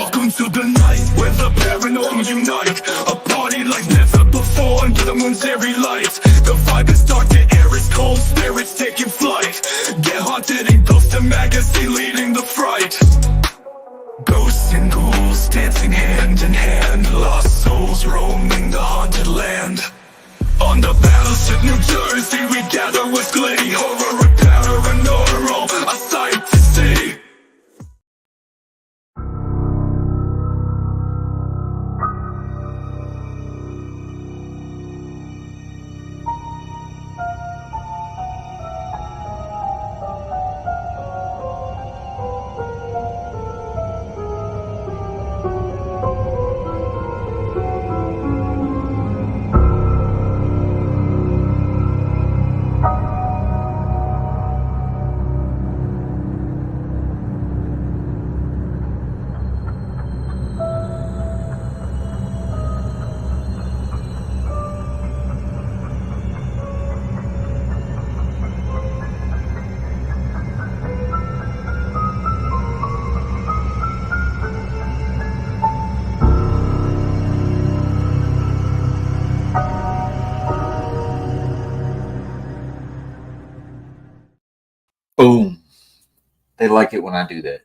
Welcome to the night where the paranormal unite. A party like never before under the moon's airy light. The vibe is dark, the air is cold, spirits taking flight. Get haunted and ghost the magazine leading the fright. Ghosts and ghouls dancing hand in hand. Lost souls roaming the haunted land. On the battleship New Jersey we gather with glee. Horror and paranormal, a sight to see. Boom. They like it when I do that.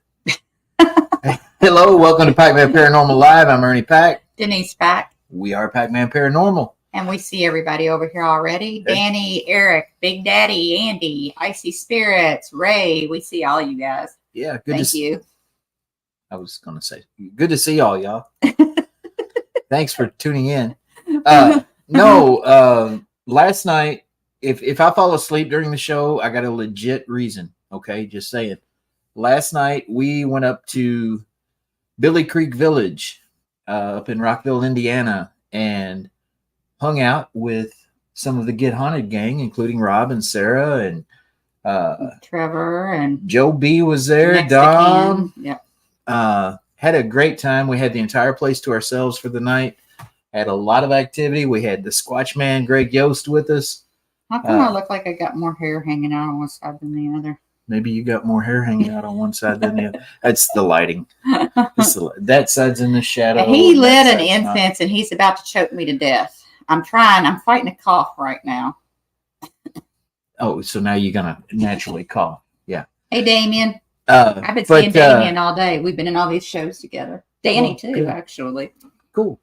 Hello, welcome to Packman Paranormal Live. I'm Ernie Pack. Denise Pack. We are Packman Paranormal. And we see everybody over here already. Hey. Danny, Eric, Big Daddy, Andy, Icy Spirits, Ray. We see all you guys. Yeah, good Thank you. I was going to say, good to see all y'all. Thanks for tuning in. Last night, if I fall asleep during the show, I got a legit reason. Okay, just saying. Last night, we went up to Billy Creek Village up in Rockville, Indiana, and hung out with some of the Get Haunted gang, including Rob and Sarah and Trevor and Joe B was there. Mexican. Dom. Yep. Had a great time. We had the entire place to ourselves for the night. Had a lot of activity. We had the Squatch Man, Greg Yost, with us. How come I look like I got more hair hanging out on one side than the other? Maybe you got more hair hanging out on one side than the other. That's the lighting. That side's in the shadow. He lit an incense and he's about to choke me to death. I'm fighting a cough right now. Oh, so now you're going to naturally cough. Yeah. Hey, Damien. I've been seeing Damien all day. We've been in all these shows together. Danny, too, good. Actually. Cool.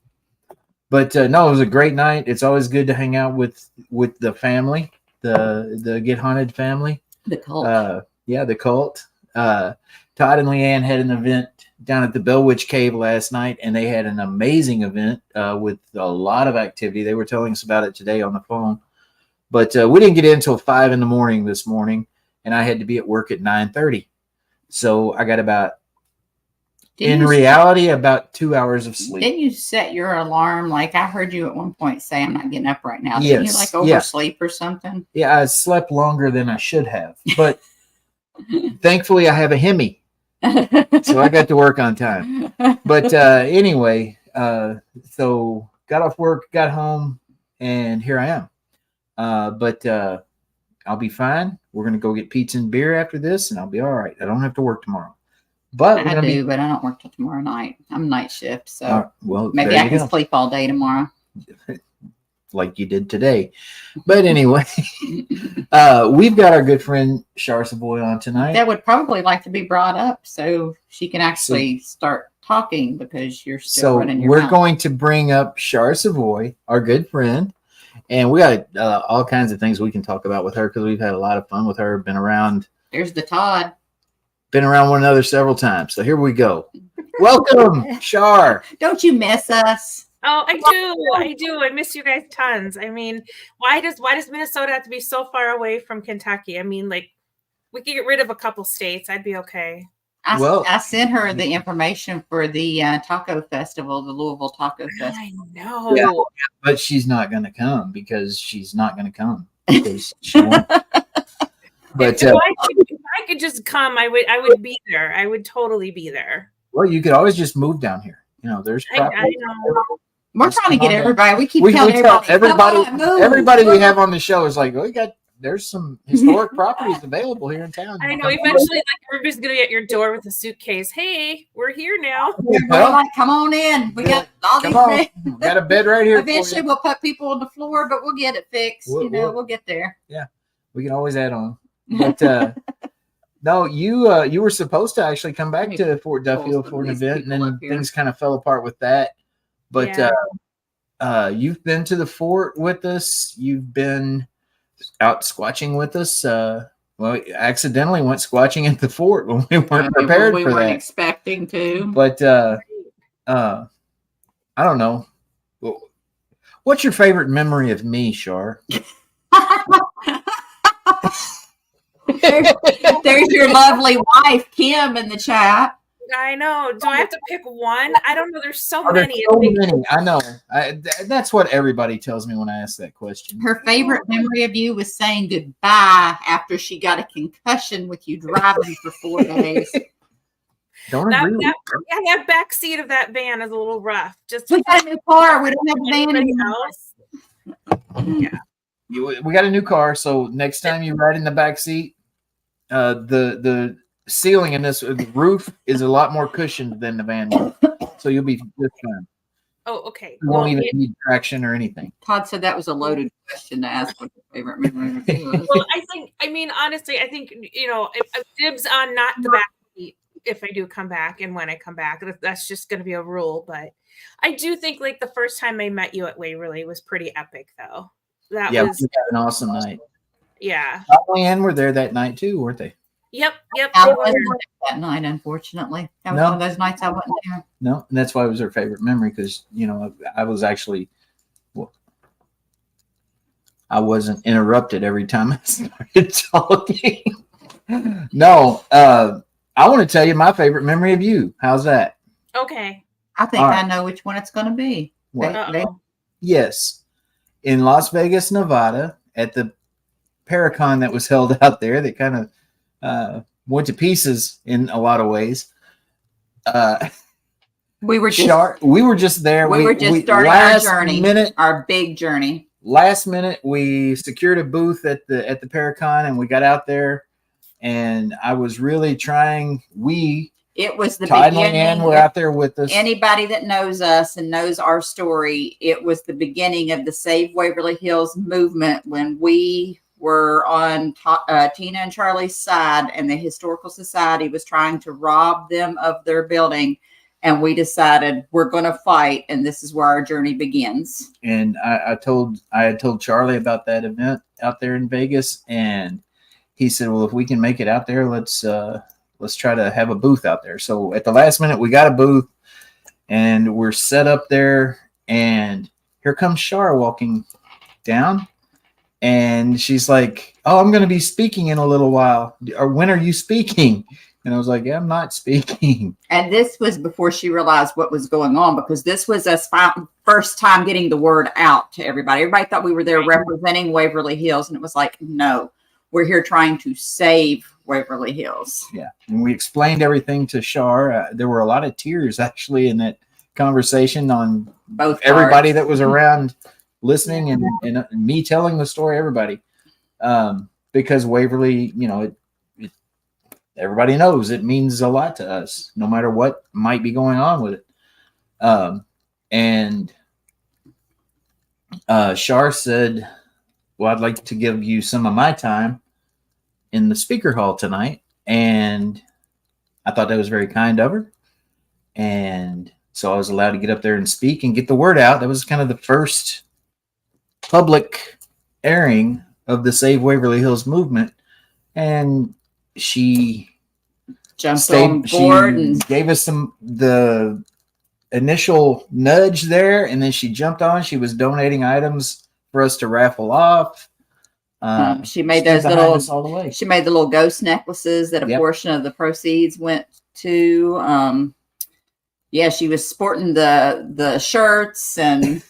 But no, it was a great night. It's always good to hang out with the family, the Get Haunted family. The cult. The cult. Todd and Leanne had an event down at the Bell Witch Cave last night, and they had an amazing event with a lot of activity. They were telling us about it today on the phone. But we didn't get in until 5 a.m. this morning, and I had to be at work at 9:30. So I got about 2 hours of sleep. Didn't you set your alarm? Like I heard you at one point say, I'm not getting up right now. Yes. Didn't you like oversleep or something? Yeah, I slept longer than I should have. But thankfully I have a Hemi. So I got to work on time. But anyway, so got off work, got home, and here I am. But I'll be fine. We're going to go get pizza and beer after this, and I'll be all right. I don't have to work tomorrow. But I do, but I don't work till tomorrow night. I'm night shift, so well, maybe I can sleep all day tomorrow. Like you did today. But anyway, we've got our good friend Char Savoie on tonight. That would probably like to be brought up so she can actually start talking because you're still running your mouth. We're going to bring up Char Savoie, our good friend. And we got all kinds of things we can talk about with her because we've had a lot of fun with her. Been around. There's the Todd. Been around one another several times. So here we go. Welcome, Char. Don't you miss us? Oh, I do. I miss you guys tons. I mean, why does Minnesota have to be so far away from Kentucky? I mean, like, we could get rid of a couple states. I'd be okay. I sent her the information for the taco festival, the Louisville Taco Festival. I know. Yeah, but she's not going to come because she's not going to come. Because she won't. But if I could just come, I would be there. I would totally be there. Well, you could always just move down here. You know, there's I know. We're trying to get everybody. We keep telling everybody we have on the show is like, we got there's some historic properties available here in town. I know. Eventually, like everybody's gonna get your door with a suitcase. Hey, we're here now. We're like, come on in. We got all these Come on, things. we got a bed right here. Eventually, we'll put people on the floor, but we'll get it fixed. We'll get there. Yeah, we can always add on. But no, you were supposed to actually come back to Fort Duffield for an event, and then things kind of fell apart with that. But you've been to the fort with us. You've been out squatching with us. Well, accidentally went squatching at the fort when we weren't prepared for that. We weren't expecting to. But I don't know. What's your favorite memory of me, Char? There's your lovely wife, Kim, in the chat. I know. Do I have to pick one? I don't know. There's so There's many. so many. I know. That's what everybody tells me when I ask that question. Her favorite memory of you was saying goodbye after she got a concussion with you driving for 4 days. Don't agree with that back seat of that van is a little rough. Just we got a new car. We don't have a van anymore. Yeah. We got a new car, so next time you ride in the back seat, the ceiling in this, the roof is a lot more cushioned than the van was. So you'll be just fine. Oh, okay. You won't even need traction or anything. Todd said that was a loaded question to ask what your favorite memory was. Well, honestly, I think, if dibs on not the back seat if I do come back and when I come back. That's just going to be a rule. But I do think like the first time I met you at Waverly was pretty epic, though. We had an awesome night. Yeah. Holly and were there that night too, weren't they? Yep. I wasn't there that night, unfortunately. That was one of those nights I wasn't there. No, and that's why it was her favorite memory because I was actually, I wasn't interrupted every time I started talking. No, I want to tell you my favorite memory of you. How's that? Okay. I think I know which one it's going to be. Yes, in Las Vegas, Nevada, at the Paracon that was held out there, that kind of went to pieces in a lot of ways. We were just there. We were just starting our journey, our big journey. Last minute, we secured a booth at the Paracon, and we got out there. And I was really trying. It was the Todd beginning. And Leanne were out there with us. Anybody that knows us and knows our story, it was the beginning of the Save Waverly Hills movement when we were on Tina and Charlie's side, and the Historical Society was trying to rob them of their building. And we decided we're going to fight, and this is where our journey begins. And I had told Charlie about that event out there in Vegas, and he said, "Well, if we can make it out there, let's try to have a booth out there." So at the last minute, we got a booth, and we're set up there. And here comes Char walking down, and she's like, "Oh, I'm going to be speaking in a little while. Or when are you speaking?" And I was like, "Yeah, I'm not speaking." And this was before she realized what was going on, because this was us first time getting the word out to everybody. Everybody thought we were there representing Waverly Hills, and it was like, no, we're here trying to save Waverly Hills. Yeah, and we explained everything to Char. There were a lot of tears actually in that conversation on both everybody that was around listening, and me telling the story. Everybody, because Waverly, everybody knows it means a lot to us, no matter what might be going on with it. And Char said, "Well, I'd like to give you some of my time in the speaker hall tonight." And I thought that was very kind of her. And so I was allowed to get up there and speak and get the word out. That was kind of the first public airing of the Save Waverly Hills movement. And she jumped on board and gave us the initial nudge there, and then she jumped on. She was donating items for us to raffle off. She made those little. She made the little ghost necklaces that a portion of the proceeds went to. She was sporting the shirts and.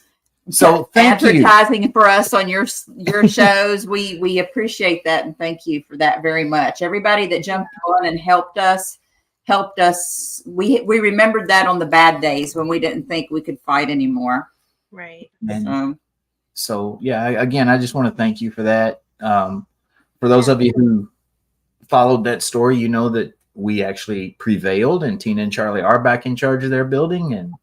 So advertising for us on your shows. We appreciate that, and thank you for that very much. Everybody that jumped on and helped us. We remembered that on the bad days when we didn't think we could fight anymore. Right. And so again, I just want to thank you for that. For those of you who followed that story, you know that we actually prevailed, and Tina and Charlie are back in charge of their building. And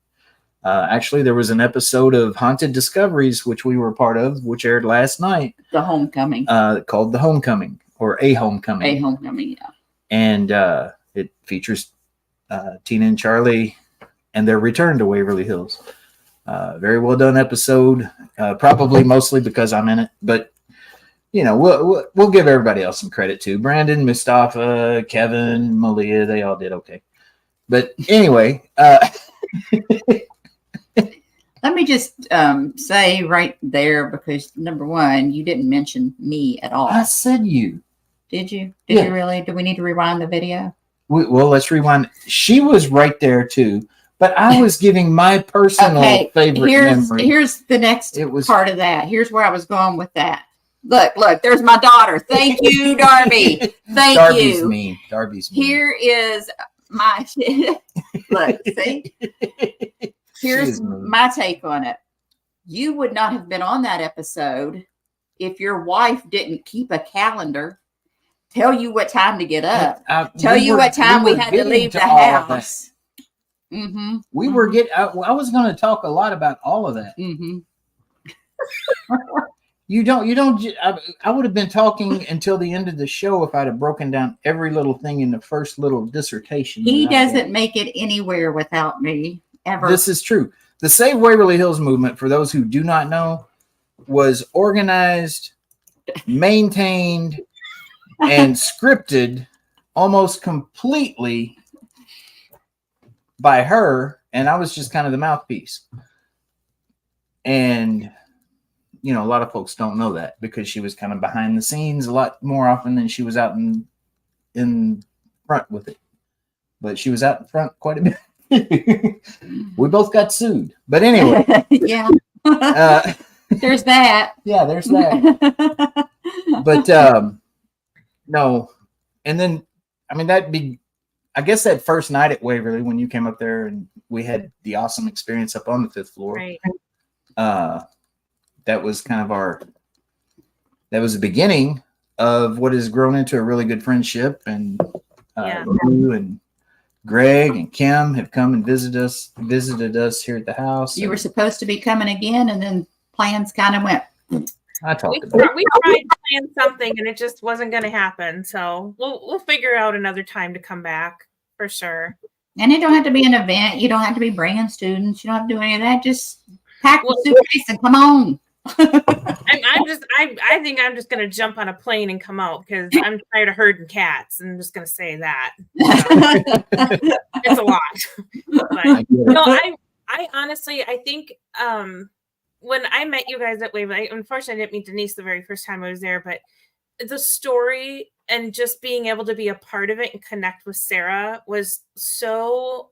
actually, there was an episode of Haunted Discoveries, which we were part of, which aired last night. The Homecoming. Called The Homecoming, or A Homecoming. A Homecoming, yeah. And it features Tina and Charlie and their return to Waverly Hills. Very well done episode, probably mostly because I'm in it, but you know, we'll give everybody else some credit too. Brandon, Mustafa, Kevin, Malia, they all did okay. But anyway, let me just say right there, because number one, you didn't mention me at all. I said you. Did you? Did you really? Do we need to rewind the video? Well, let's rewind. She was right there too, but I was giving my personal favorite memory. Here's the next part of that. Here's where I was going with that. Look, there's my daughter. Thank you, Darby. Darby's mean. Darby's mean. Here is my look, see? Here's my take on it. You would not have been on that episode if your wife didn't keep a calendar, tell you what time to get up, tell you what time we had to leave the house. Mm-hmm. We were I was going to talk a lot about all of that. Mm-hmm. You don't. I would have been talking until the end of the show if I'd have broken down every little thing in the first little dissertation. He doesn't make it anywhere without me, ever. This is true. The Save Waverly Hills movement, for those who do not know, was organized, maintained, and scripted almost completely by her, and I was just kind of the mouthpiece. And you know, a lot of folks don't know that because she was kind of behind the scenes a lot more often than she was out in front with it. But she was out in front quite a bit. We both got sued. But anyway. Yeah. There's that. Yeah, there's that. But no. And then, I mean, I guess that first night at Waverly when you came up there and we had the awesome experience up on the 5th floor. Right. That was kind of that was the beginning of what has grown into a really good friendship. And you and Greg and Kim have come and visited us here at the house. You were supposed to be coming again, and then plans kind of went. I talked We about it. tried to plan something, and it just wasn't going to happen. So we'll figure out another time to come back for sure. And it don't have to be an event. You don't have to be bringing students. You don't have to do any of that. Just pack the suitcase and come on. I think I'm just gonna jump on a plane and come out because I'm tired of herding cats. I'm just gonna say that. It's a lot. But, no, I honestly I think when I met you guys at Waverly, unfortunately I didn't meet Denise the very first time I was there, but the story and just being able to be a part of it and connect with Sarah was so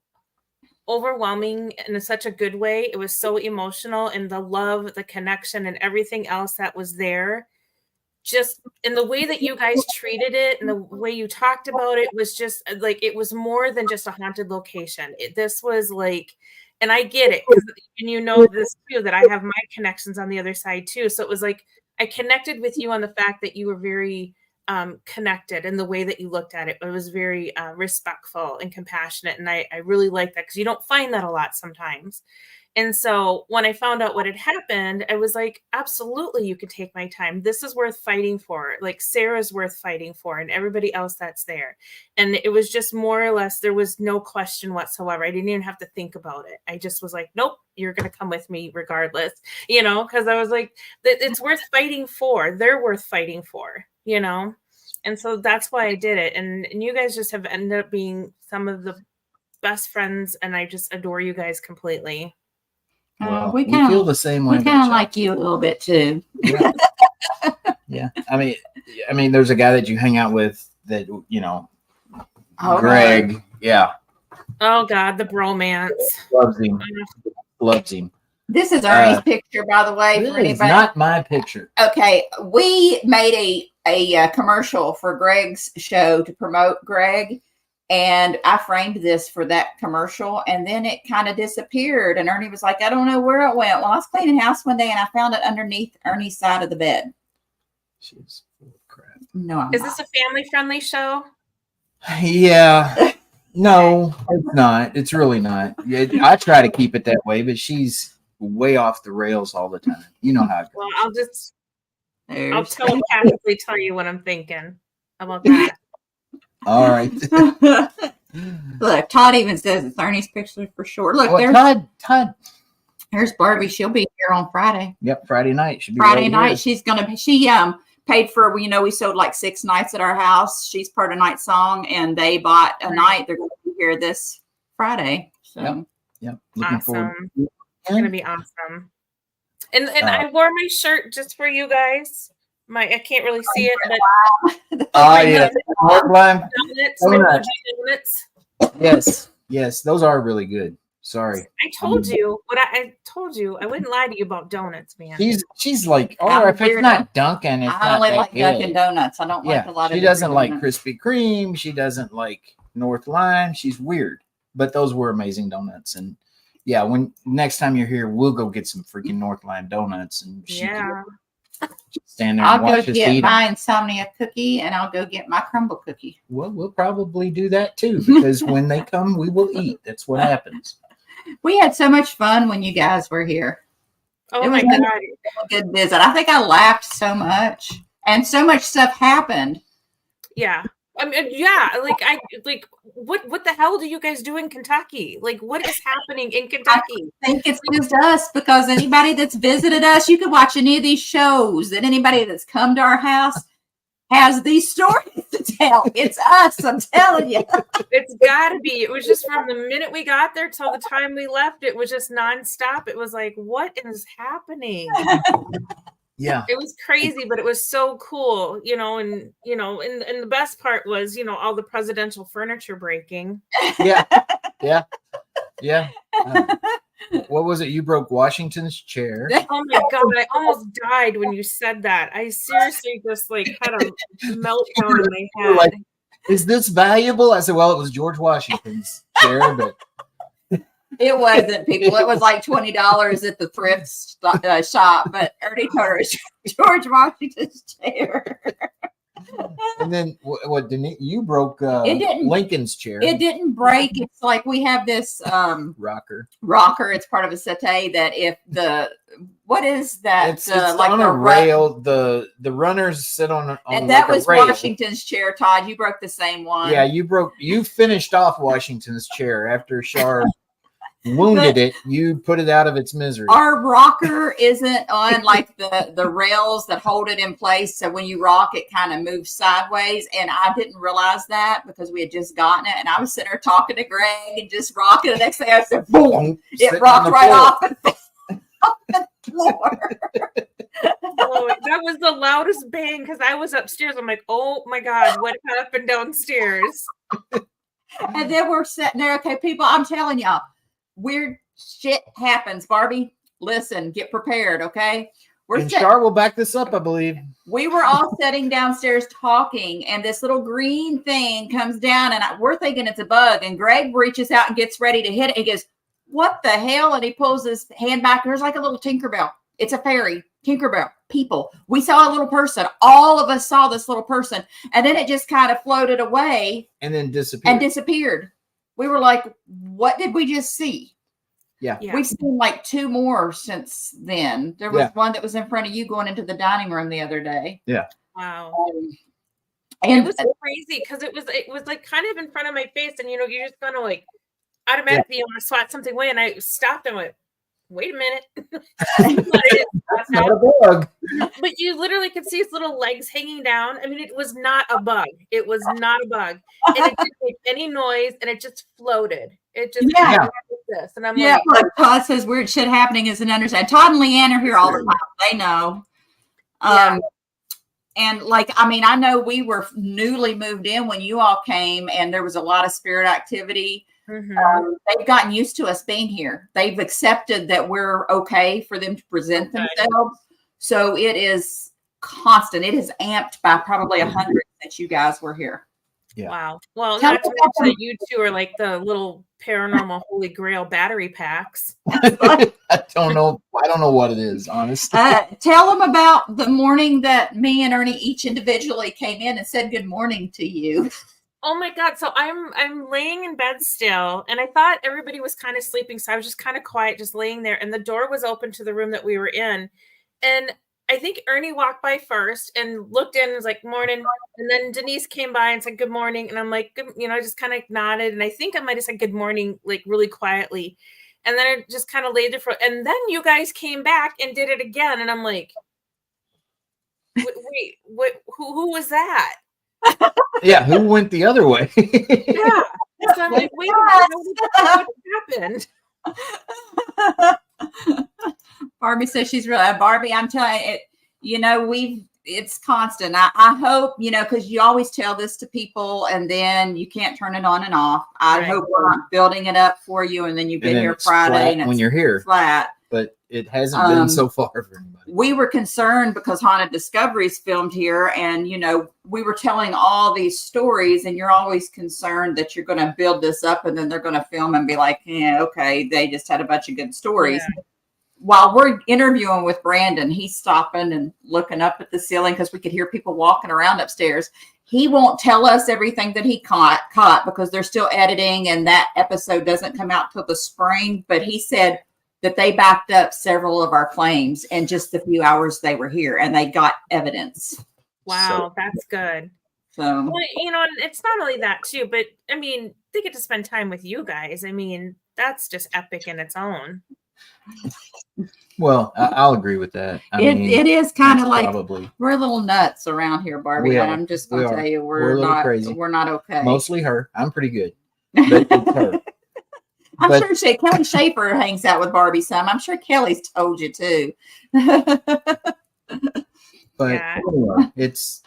overwhelming in such a good way. It was so emotional, and the love, the connection, and everything else that was there, just in the way that you guys treated it and the way you talked about it was just like, it was more than just a haunted location. This was like, and I get it, and you know this too, that I have my connections on the other side too. So it was like I connected with you on the fact that you were very connected in the way that you looked at it. It was very respectful and compassionate. And I really like that because you don't find that a lot sometimes. And so when I found out what had happened, I was like, absolutely, you could take my time. This is worth fighting for. Like Sarah's worth fighting for, and everybody else that's there. And it was just more or less, there was no question whatsoever. I didn't even have to think about it. I just was like, nope, you're going to come with me regardless, you know, because I was like, it's worth fighting for. They're worth fighting for, you know? And so that's why I did it. And you guys just have ended up being some of the best friends. And I just adore you guys completely. Well, we feel the same way. We kind of like you a little bit too. Yeah. Yeah. I mean, there's a guy that you hang out with that, you know, Greg. Right. Yeah. Oh God, the bromance. Loves him. Loves him. This is Ernie's picture, by the way. For anybody. Not my picture. Okay, we made a commercial for Greg's show to promote Greg. And I framed this for that commercial, and then it kind of disappeared. And Ernie was like, I don't know where it went. Well, I was cleaning house one day, and I found it underneath Ernie's side of the bed. She's full of crap. No, I'm Is not. this a family-friendly show? Yeah. No, it's not. It's really not. I try to keep it that way, but she's way off the rails all the time. You know how it goes. Well, I'll There's- telepathically tell you what I'm thinking. How about that? All right. Look, Todd even says it's Ernie's picture for sure. Look, Todd. there's Barbie. She'll be here on Friday. Yep, Friday night. Should be Friday right night. here. She paid for, we sold like 6 nights at our house. She's part of Night Song, and they bought a night. They're going to be here this Friday. So Yep. Looking forward. Awesome. It's gonna be awesome. And I wore my shirt just for you guys. I can't really see it, but Yeah. Hardline. donuts. Yes. Those are really good. Sorry. I told you I told you. I wouldn't lie to you about donuts, man. She's like, I'm if it's not Dunkin', it's I not only that like good. Dunkin' Donuts. I don't like a lot of. She doesn't like donuts. Krispy Kreme. She doesn't like North Line. She's weird, but those were amazing donuts. And yeah, when next time you're here, we'll go get some freaking North Line donuts, and she can stand there and I'll go watch us get eat 'em. my insomnia cookie, and I'll go get my crumble cookie. Well, we'll probably do that too, because when they come, we will eat. That's what happens. We had so much fun when you guys were here. Oh It my was god. a good visit. I think I laughed so much, and so much stuff happened. Yeah. I mean, yeah, what the hell do you guys do in Kentucky? Like, what is happening in Kentucky? I think it's just us, because anybody that's visited us, you can watch any of these shows, and anybody that's come to our house has these stories to tell. It's us, I'm telling you. It's gotta be. It was just from the minute we got there till the time we left, it was just nonstop. It was like, what is happening? Yeah. It was crazy, but it was so cool, and the best part was, all the presidential furniture breaking. Yeah. What was it? You broke Washington's chair. Oh my god, I almost died when you said that. I seriously just had a meltdown in my head. Like, is this valuable? I said, well, it was George Washington's chair, but It wasn't, people. It was like $20 at the thrift shop, but Ernie told her it's George Washington's chair. and then what Denise, you broke It didn't- Lincoln's chair. It didn't break. It's like we have this rocker. It's part of a settee that if what is that? It's on a rail. The runners sit on and like that was a rail. Washington's chair, Todd. You broke the same one. Yeah, you finished off Washington's chair after Char wounded it. You put it out of its misery. Our rocker isn't on like the rails that hold it in place. So when you rock, it kind of moves sideways. And I didn't realize that because we had just gotten it. And I was sitting there talking to Greg and just rocking. The next thing I said, boom, Sitting it rocked on the right floor. off and fell on the floor. Oh, that was the loudest bang because I was upstairs. I'm like, oh my god, what happened downstairs? And then we're sitting there. Okay, people, I'm telling y'all, weird shit happens. Barbie, listen, get prepared, okay? And Char will back this up, I believe. We were all sitting downstairs talking, and this little green thing comes down, and we're thinking it's a bug. And Greg reaches out and gets ready to hit it. He goes, what the hell? And he pulls his hand back. There's like a little Tinkerbell. It's a fairy. Tinkerbell. People. We saw a little person. All of us saw this little person. And then it just kind of floated away. And then disappeared. We were like, what did we just see? Yeah. We've seen like 2 more since then. There was one that was in front of you going into the dining room the other day. Yeah. Wow. And it was crazy because it was like kind of in front of my face, and you're just gonna like automatically want to swat something away, and I stopped and went, wait a minute. That's not a bug. But you literally could see its little legs hanging down. I mean, it was not a bug. It was not a bug. And it didn't make any noise, and it just floated. It just Yeah. like this. And I'm like, Todd says weird shit happening is an understand. Todd and Leanne are here all the time. They know. And I know we were newly moved in when you all came, and there was a lot of spirit activity. mm-hmm. They've gotten used to us being here. They've accepted that we're okay for them to present themselves. So it is constant. It is amped by probably 100 since you guys were here. Yeah. Wow. Well, Tell not to me mention about that you two are like the little paranormal holy grail battery packs. I don't know. I don't know what it is, honestly. Tell them about the morning that me and Ernie each individually came in and said good morning to you. Oh my God. So I'm laying in bed still, and I thought everybody was kind of sleeping. So I was just kind of quiet, just laying there, and the door was open to the room that we were in. And I think Ernie walked by first and looked in and was like, morning. And then Denise came by and said, good morning. And I'm like, good, I just kind of nodded. And I think I might have said good morning, like really quietly. And then I just kind of laid there and then you guys came back and did it again. And I'm like, wait, what, who was that? Yeah, who went the other way? Yeah. So I'm like, wait a minute, what happened? Barbie says she's really Barbie. I'm telling you, it's constant. I hope, because you always tell this to people and then you can't turn it on and off. I hope we're not building it up for you and then you get here Friday and when you're here flat. But it hasn't been so far for anybody. We were concerned because Haunted Discoveries filmed here, and we were telling all these stories, and you're always concerned that you're going to build this up, and then they're going to film and be like, "Yeah, okay, they just had a bunch of good stories." Yeah. While we're interviewing with Brandon, he's stopping and looking up at the ceiling because we could hear people walking around upstairs. He won't tell us everything that he caught because they're still editing, and that episode doesn't come out till the spring. But he said that they backed up several of our claims in just the few hours they were here, and they got evidence. Wow, that's good. So, well, and it's not only that too, but I mean, they get to spend time with you guys. I mean, that's just epic in its own. Well, I'll agree with that. It is kind of like probably. We're a little nuts around here, Barbie. And I'm just going to tell you, we're not crazy. We're not okay. Mostly her. I'm pretty good, but it's her. I'm sure Kelly Schaefer hangs out with Barbie some. I'm sure Kelly's told you too. But anyway, it's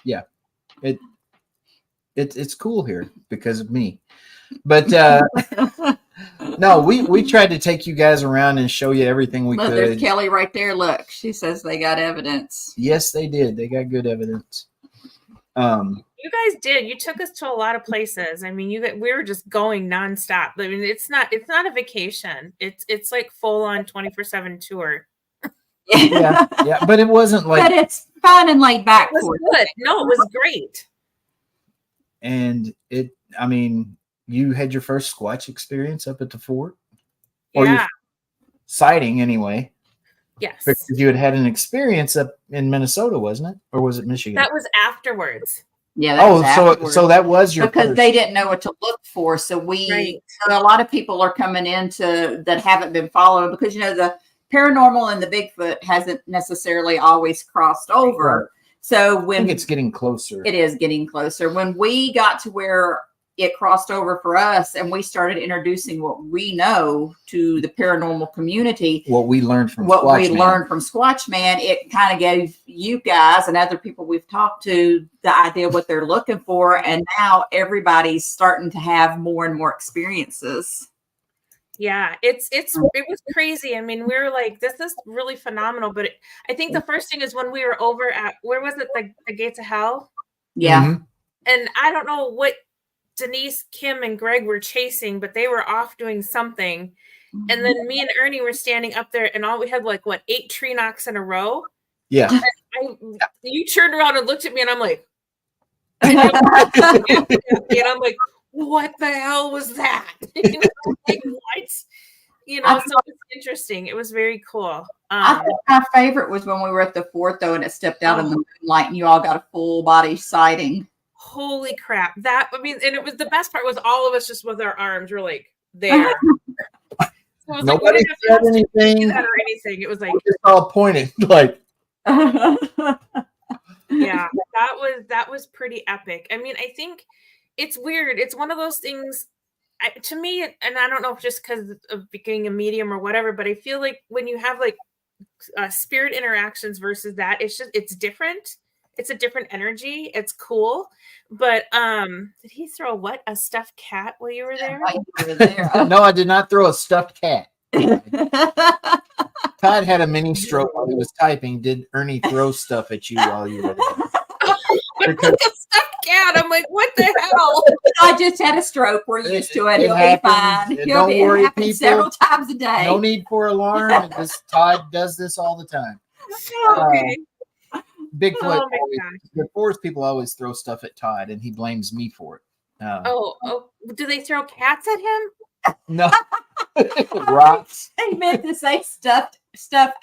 cool here because of me. But no, we tried to take you guys around and show you everything we could. There's Kelly right there. Look, she says they got evidence. Yes, they did. They got good evidence. You guys did. You took us to a lot of places. I mean, we were just going nonstop. I mean, it's not a vacation. It's like full on 24/7 tour. Yeah, but it wasn't like. But it's fun and laid back. It was good. No, it was great. And you had your first Squatch experience up at the fort, or yeah, your sighting anyway. Yes, because you had an experience up in Minnesota, wasn't it, or was it Michigan? That was afterwards. Yeah. So that was your because first. They didn't know what to look for. So so a lot of people are coming into that haven't been following because the paranormal and the Bigfoot hasn't necessarily always crossed over. Right. So I think it's getting closer. It is getting closer. When we got to where it crossed over for us and we started introducing what we know to the paranormal community, what we learned from Squatch Man, it kind of gave you guys and other people we've talked to the idea of what they're looking for. And now everybody's starting to have more and more experiences. Yeah, it was crazy. I mean, we were like, this is really phenomenal. But I think the first thing is when we were over at, where was it? The Gates of Hell? Yeah. Mm-hmm. And I don't know what Denise, Kim, and Greg were chasing, but they were off doing something. Mm-hmm. And then me and Ernie were standing up there and all we had 8 tree knocks in a row. Yeah. And you turned around and looked at me and I'm like, and I'm like, what the hell was that? What? So it's interesting. It was very cool. I think my favorite was when we were at the fort though, and it stepped out in the moonlight and you all got a full body sighting. Holy crap. And it was the best part was all of us just with our arms were there. So it was nobody said anything or anything. It was just all pointing yeah, that was pretty epic. I mean, I think it's weird. It's one of those things to me, and I don't know if just because of being a medium or whatever, but I feel like when you have spirit interactions versus that, it's different. It's a different energy. It's cool. But did he throw a stuffed cat while you were there? No, I did not throw a stuffed cat. Todd had a mini stroke while he was typing. Did Ernie throw stuff at you while you were there? like a stuffed cat. I'm like, what the hell? I just had a stroke. We're used to it. It He'll happens. be fine. And He'll don't be, it worry, happens people. several times a day. No need for alarm. Todd does this all the time. Okay. Bigfoot. Oh my always, gosh. the forest people always throw stuff at Todd, and he blames me for it. Oh, do they throw cats at him? No, rocks. He meant to say stuffed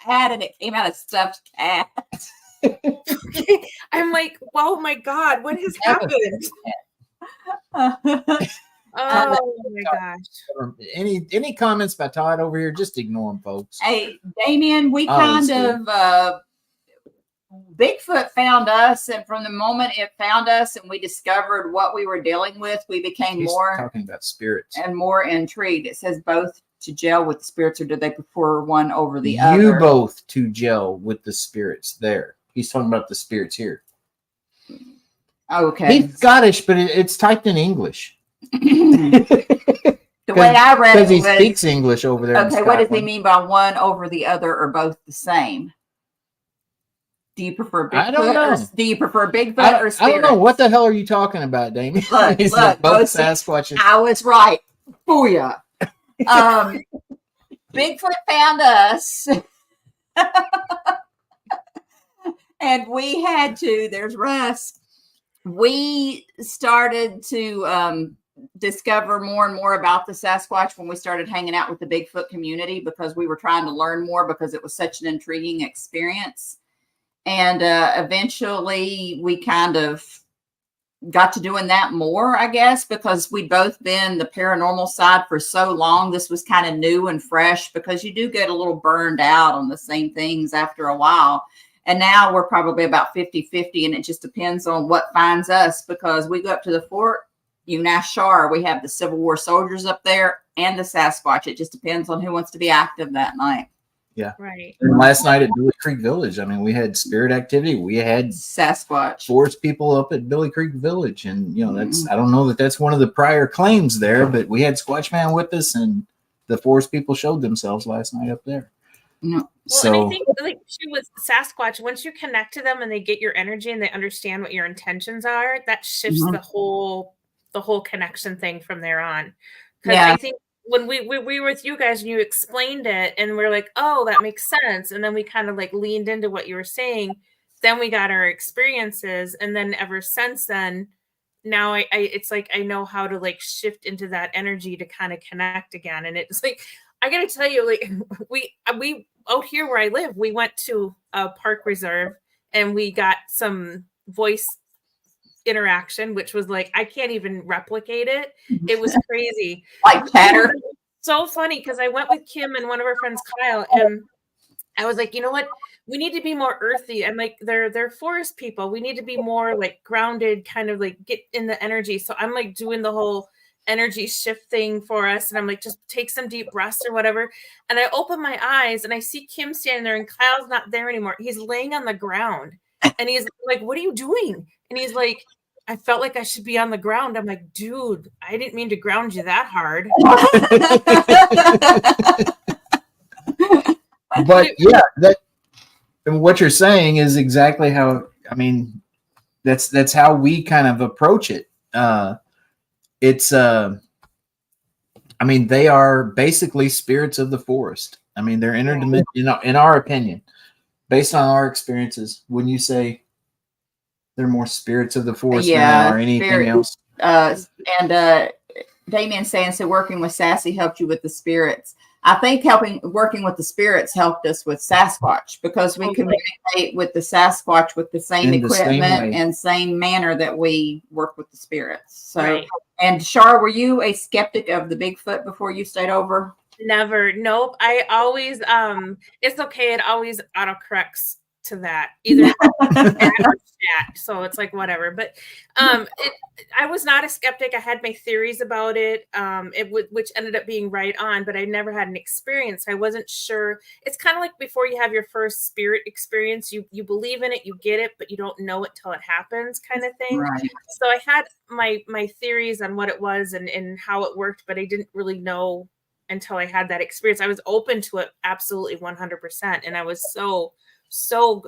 cat, and it came out as stuffed cat. I'm like, oh my God, what has happened? Oh my gosh. Any comments by Todd over here? Just ignore them, folks. Hey, Damien, we Oh, kind of Bigfoot found us, and from the moment it found us and we discovered what we were dealing with, we became He's more talking about spirits. and more intrigued. It says both to gel with the spirits, or do they prefer one over the other? You both to gel with the spirits there. He's talking about the spirits here. Okay. He's Scottish, but it's typed in English. The way I read Because it he was, speaks English over there. okay, what does he mean by one over the other, or both the same? Do you prefer Bigfoot? I don't know. Do you prefer Bigfoot or I spirits? don't know. What the hell are you talking about, Damien? Look, He's look, like, both both- Sasquatches. I was right. Booyah. Bigfoot found us. And we had to, there's Russ. We started to discover more and more about the Sasquatch when we started hanging out with the Bigfoot community, because we were trying to learn more, because it was such an intriguing experience. And eventually we kind of got to doing that more, I guess, because we'd both been the paranormal side for so long. This was kind of new and fresh, because you do get a little burned out on the same things after a while. And now we're probably about 50-50, and it just depends on what finds us, because we go up to the fort, Char, we have the Civil War soldiers up there and the Sasquatch. It just depends on who wants to be active that night. Yeah. Right. And last night at Billy Creek Village, I mean, we had spirit activity. We had Sasquatch. forest people up at Billy Creek Village. And, that's, I don't know that that's one of the prior claims there, but we had Squatch Man with us, and the forest people showed themselves last night up there. No. Well, and I think like with Sasquatch, once you connect to them and they get your energy and they understand what your intentions are, that shifts the whole connection thing from there on. Because I think when we were with you guys and you explained it, and we're like, oh, that makes sense. And then we kind of like leaned into what you were saying. Then we got our experiences, and then ever since then, now I it's like I know how to like shift into that energy to kind of connect again. And it's like, I gotta tell you, like we out here where I live, we went to a park reserve and we got some voice interaction, which was like, I can't even replicate it. It was crazy. Like chatter. So funny, because I went with Kim and one of our friends, Kyle, and I was like, you know what? We need to be more earthy. I'm like, they're forest people. We need to be more like grounded, kind of like get in the energy. So I'm like doing the whole energy shift thing for us. And I'm like, just take some deep breaths or whatever. And I open my eyes and I see Kim standing there, and Kyle's not there anymore. He's laying on the ground, and he's like, what are you doing? And he's like, I felt like I should be on the ground. I'm like, dude, I didn't mean to ground you that hard. But yeah, and what you're saying is exactly how, I mean, that's how we kind of approach it. It's I mean, they are basically spirits of the forest. I mean, they're interdimensional in our opinion, based on our experiences. When you say they're more spirits of the forest than they are anything else. And Damien saying, so working with Sassy helped you with the spirits. I think working with the spirits helped us with Sasquatch, because we communicate with the Sasquatch with the same equipment and same manner that we work with the spirits. So, And Char, were you a skeptic of the Bigfoot before you stayed over? Never. Nope. I always, it's okay. It always autocorrects to that, either that or chat. So it's like whatever. But I was not a skeptic. I had my theories about it, which ended up being right on, but I never had an experience. I wasn't sure. It's kind of like before you have your first spirit experience, you believe in it, you get it, but you don't know it till it happens, kind of thing. Right. So I had my theories on what it was and how it worked, but I didn't really know until I had that experience. I was open to it absolutely 100%. And I was so so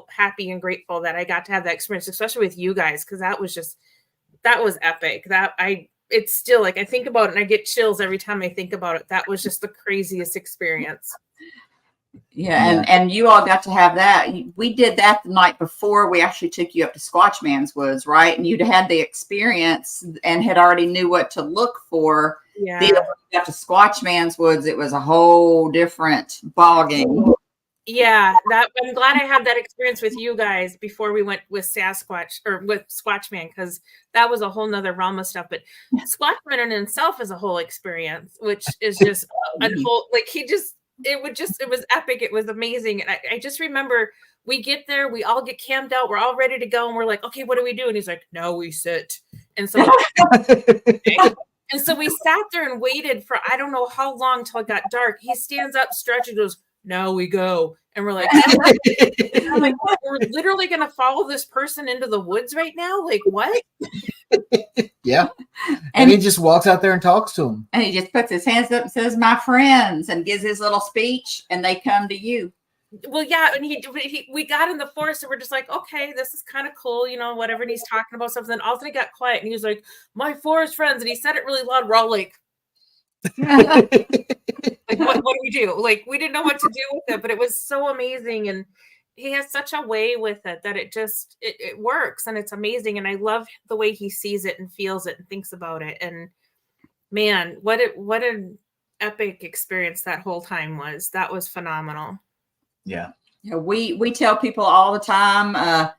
happy and grateful that I got to have that experience, especially with you guys, because that was epic. It's still like I think about it and I get chills every time I think about it. That was just the craziest experience. Yeah, and you all got to have that. We did that the night before we actually took you up to Squatchman's Woods, right? And you'd had the experience and had already knew what to look for. Yeah. Then when you got to Squatchman's Woods, it was a whole different ballgame. Yeah, I'm glad I had that experience with you guys before we went with Sasquatch or with Squatchman, because that was a whole nother realm of stuff. But Squatchman in himself is a whole experience, which is just a whole, like it was epic. It was amazing. And I just remember we get there, we all get camped out, we're all ready to go, and we're like, okay, what do we do? And he's like, no, we sit. And so okay. And so we sat there and waited for I don't know how long till it got dark. He stands up, stretches, goes, now we go. And we're like, we're literally going to follow this person into the woods right now? Like, what? Yeah. And he just walks out there and talks to him. And he just puts his hands up and says, my friends, and gives his little speech, and they come to you. Well, yeah. And we got in the forest and we're just like, okay, this is kind of cool, whatever. And he's talking about something. All of a sudden he got quiet and he was like, my forest friends. And he said it really loud. We're all like, like what do we do? Like we didn't know what to do with it, but it was so amazing, and he has such a way with it that it works, and it's amazing. And I love the way he sees it and feels it and thinks about it. And man, what an epic experience that whole time was. That was phenomenal. Yeah. We tell people all the time,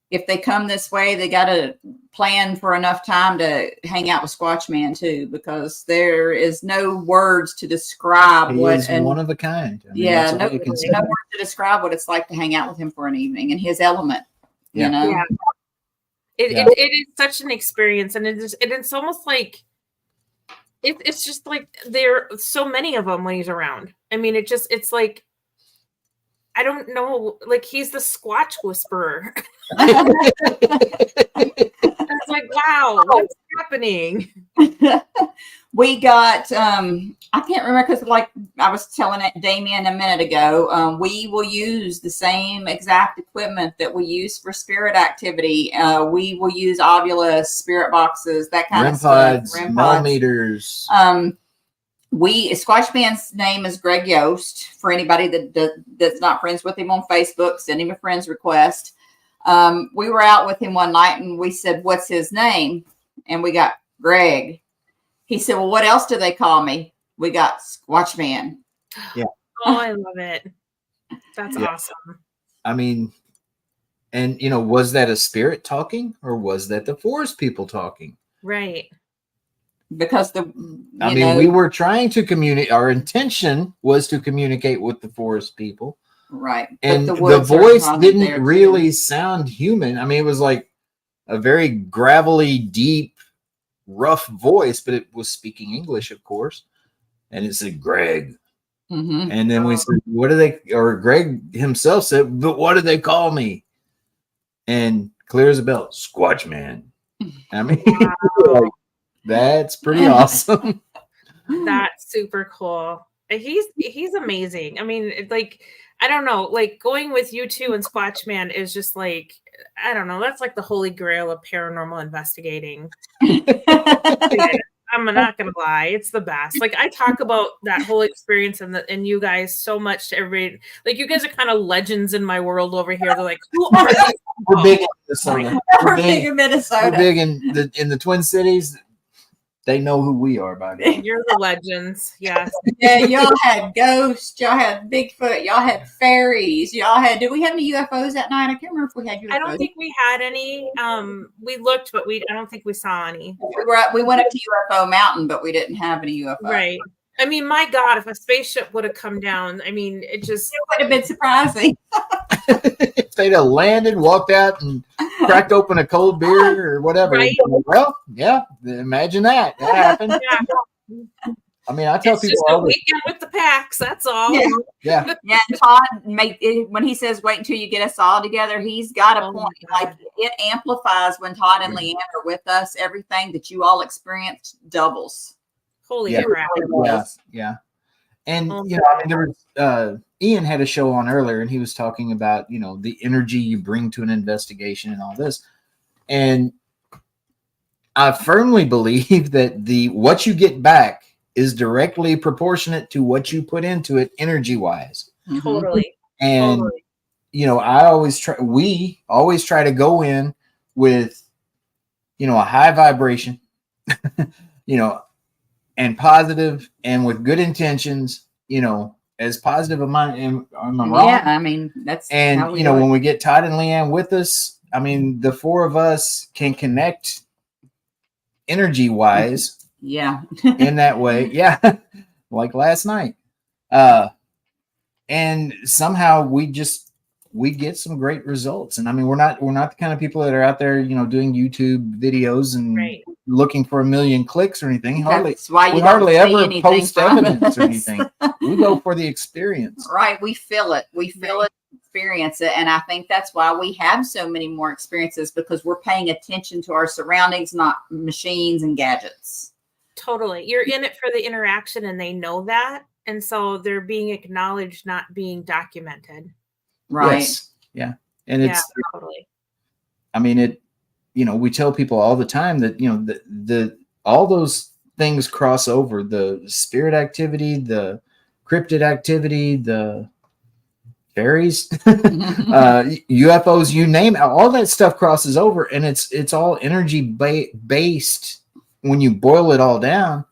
if they come this way, they got to plan for enough time to hang out with Squatchman too, because there is no words to describe He's one of a kind. No words to describe what it's like to hang out with him for an evening in his element. Yeah. Yeah. It is such an experience, and it's almost like it's just like there are so many of them when he's around. I mean, it's like I don't know, like he's the Squatch whisperer. It's like, wow, what's happening? We got, I can't remember, because like I was telling Damien a minute ago, we will use the same exact equipment that we use for spirit activity. We will use Ovilus, spirit boxes, that kind of stuff. REM millimeters. Squatchman's name is Greg Yost. For anybody that's not friends with him on Facebook, send him a friend's request. We were out with him one night and we said, what's his name? And we got Greg. He said, well, what else do they call me? We got Squatchman. Yeah. Oh, I love it. That's awesome. I mean, and was that a spirit talking, or was that the forest people talking? Right. Because we were trying to communicate. Our intention was to communicate with the forest people. Right. And the voice didn't really sound human. I mean, it was like a very gravelly, deep, rough voice, but it was speaking English, of course. And it said, Greg. Mm-hmm. And then we said, what do they, or Greg himself said, but what do they call me? And clear as a bell, Squatchman. I mean, like, that's pretty awesome. That's super cool. He's amazing. I mean, like, I don't know, like going with you two and Squatchman is just like, I don't know, that's like the holy grail of paranormal investigating. I'm not gonna lie, it's the best. Like I talk about that whole experience and you guys so much to everybody. Like you guys are kind of legends in my world over here. They're like, who are these? We're big in Minnesota. We're big in Minnesota. We're big in the Twin Cities. They know who we are by now. You're the legends. Yes. Yeah, y'all had ghosts, y'all had Bigfoot, y'all had fairies, did we have any UFOs that night? I can't remember if we had UFOs. I don't think we had any. We looked, but I don't think we saw any. We went up to UFO Mountain, but we didn't have any UFO. Right. I mean, my God, if a spaceship would have come down, I mean, it would have been surprising. If they'd have landed, walked out, and cracked open a cold beer or whatever. Right. Well, yeah, imagine that. That happened. Yeah. I mean, I tell it's people just all a weekend with the packs. That's all. Yeah. Yeah. And Todd when he says wait until you get us all together, he's got a point. Like it amplifies when Todd and Leanne are with us. Everything that you all experienced doubles. Holy crap! Yeah. And Oh, you know, I mean, there was Ian had a show on earlier, and he was talking about, you know, the energy you bring to an investigation and all this. And I firmly believe that the what you get back is directly proportionate to what you put into it energy wise. Mhm. totally. And Totally. you know, we always try to go in with, you know, a high vibration, you know, and positive and with good intentions, you know, as positive of mine. Am I wrong? Yeah, I mean, that's how And we you know, do it. when we get Todd and Leanne with us, I mean, the four of us can connect energy wise Yeah. in that way. Yeah. Like last night. And somehow we get some great results. And I mean, we're not the kind of people that are out there, you know, doing YouTube videos and Right. looking for 1 million clicks or anything. That's why We you don't hardly see ever anything post from evidence or us. anything. We go for the experience. Right. We feel it. We feel it, experience it. And I think that's why we have so many more experiences, because we're paying attention to our surroundings, not machines and gadgets. Totally. You're in it for the interaction and they know that. And so they're being acknowledged, not being documented. Right. Yes. Yeah. And Yeah, it's, totally. I mean, it, you know, we tell people all the time that, you know, all those things cross over: the spirit activity, the cryptid activity, the fairies, UFOs, you name it, all that stuff crosses over, and it's all energy based when you boil it all down.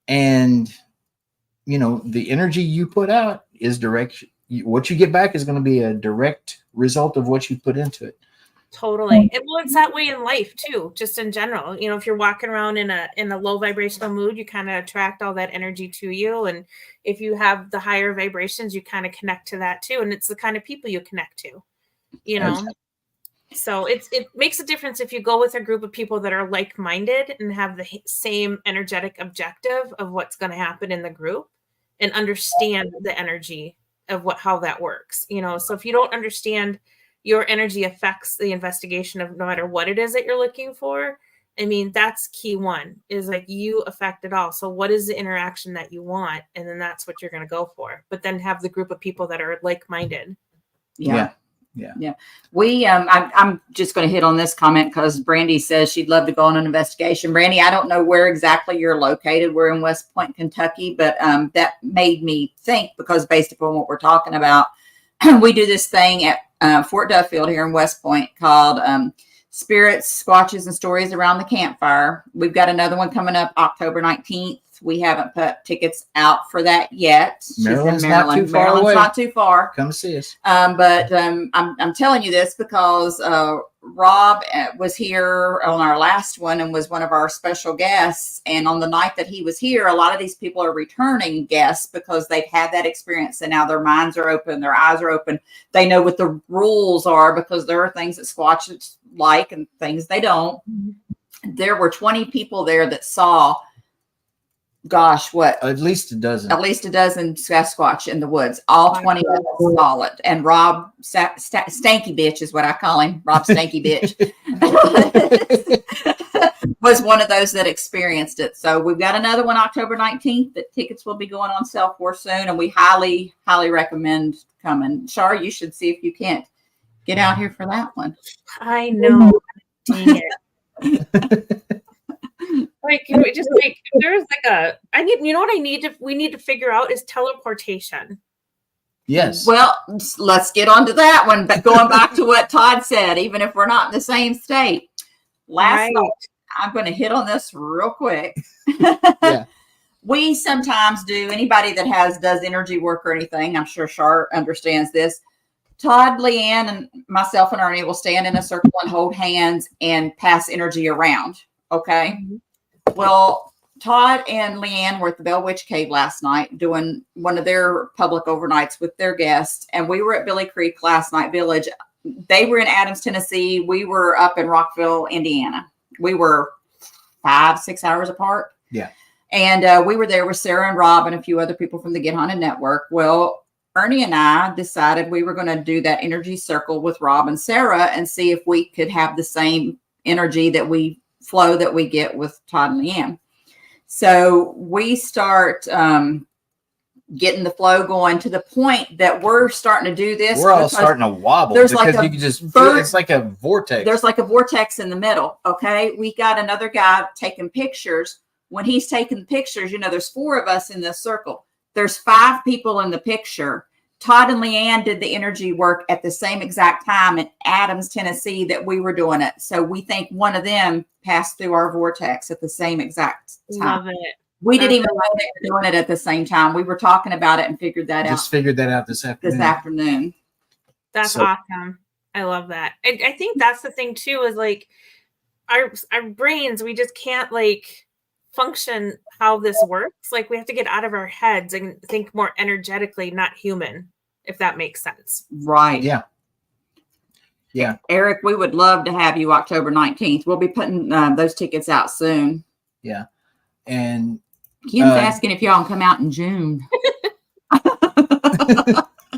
And you know, the energy you put out is direct. What you get back is going to be a direct result of what you put into it. Totally. And well, it's that way in life too, just in general. You know, if you're walking around in a low vibrational mood, you kind of attract all that energy to you. And if you have the higher vibrations, you kind of connect to that too. And it's the kind of people you connect to, you know. So it makes a difference if you go with a group of people that are like-minded and have the same energetic objective of what's going to happen in the group and understand the energy of how that works. You know, so if you don't understand your energy affects the investigation of no matter what it is that you're looking for, I mean, that's key one, is like you affect it all. So what is the interaction that you want? And then that's what you're going to go for. But then have the group of people that are like-minded. Yeah. Yeah. We, I'm just going to hit on this comment because Brandy says she'd love to go on an investigation. Brandy, I don't know where exactly you're located. We're in West Point, Kentucky, but that made me think, because based upon what we're talking about, we do this thing at Fort Duffield here in West Point called Spirits, Squatches, and Stories Around the Campfire. We've got another one coming up October 19th. We haven't put tickets out for that yet. Maryland's not too far away. Not too far. Come see us. But I'm telling you this because Rob was here on our last one and was one of our special guests. And on the night that he was here, a lot of these people are returning guests because they've had that experience and now their minds are open, their eyes are open. They know what the rules are because there are things that Squatches like and things they don't. There were 20 people there that saw, gosh, what? At least a dozen. Sasquatch in the woods. All 20 of us saw it. And Rob, Stanky Bitch is what I call him. Rob Stanky Bitch was one of those that experienced it. So we've got another one October 19th that tickets will be going on sale for soon. And we highly, highly recommend coming. Char, you should see if you can't get out here for that one. I know. Dang it. Like, can we just like, there's like you know what we need to figure out is teleportation. Yes. Well, let's get on to that one. But going back to what Todd said, even if we're not in the same state, last night, I'm going to hit on this real quick. Yeah. We sometimes do, anybody that does energy work or anything, I'm sure Char understands this. Todd, Leanne, and myself and Ernie will stand in a circle and hold hands and pass energy around. Okay. Mm-hmm. Well, Todd and Leanne were at the Bell Witch Cave last night doing one of their public overnights with their guests. And we were at Billy Creek last night Village. They were in Adams, Tennessee. We were up in Rockville, Indiana. We were 5-6 hours apart. Yeah. And we were there with Sarah and Rob and a few other people from the Get Haunted Network. Well, Ernie and I decided we were going to do that energy circle with Rob and Sarah and see if we could have the same energy flow that we get with Todd and Leanne. So we start getting the flow going to the point that we're starting to do this. We're all starting to wobble there's because like a you can just feel it's like a vortex. There's like a vortex in the middle. Okay. We got another guy taking pictures. When he's taking pictures, you know, there's 4 of us in this circle. There's 5 people in the picture. Todd and Leanne did the energy work at the same exact time in Adams, Tennessee that we were doing it. So we think one of them passed through our vortex at the same exact time. Love it. We didn't even know they were doing it at the same time. We were talking about it and figured that out. Just figured that out this afternoon. That's awesome. I love that. I think that's the thing too, is like our brains, we just can't like function how this works. Like we have to get out of our heads and think more energetically, not human, if that makes sense. Right. Yeah. Yeah. Eric, we would love to have you October 19th. We'll be putting those tickets out soon. Yeah. And Kim's asking if y'all can come out in June.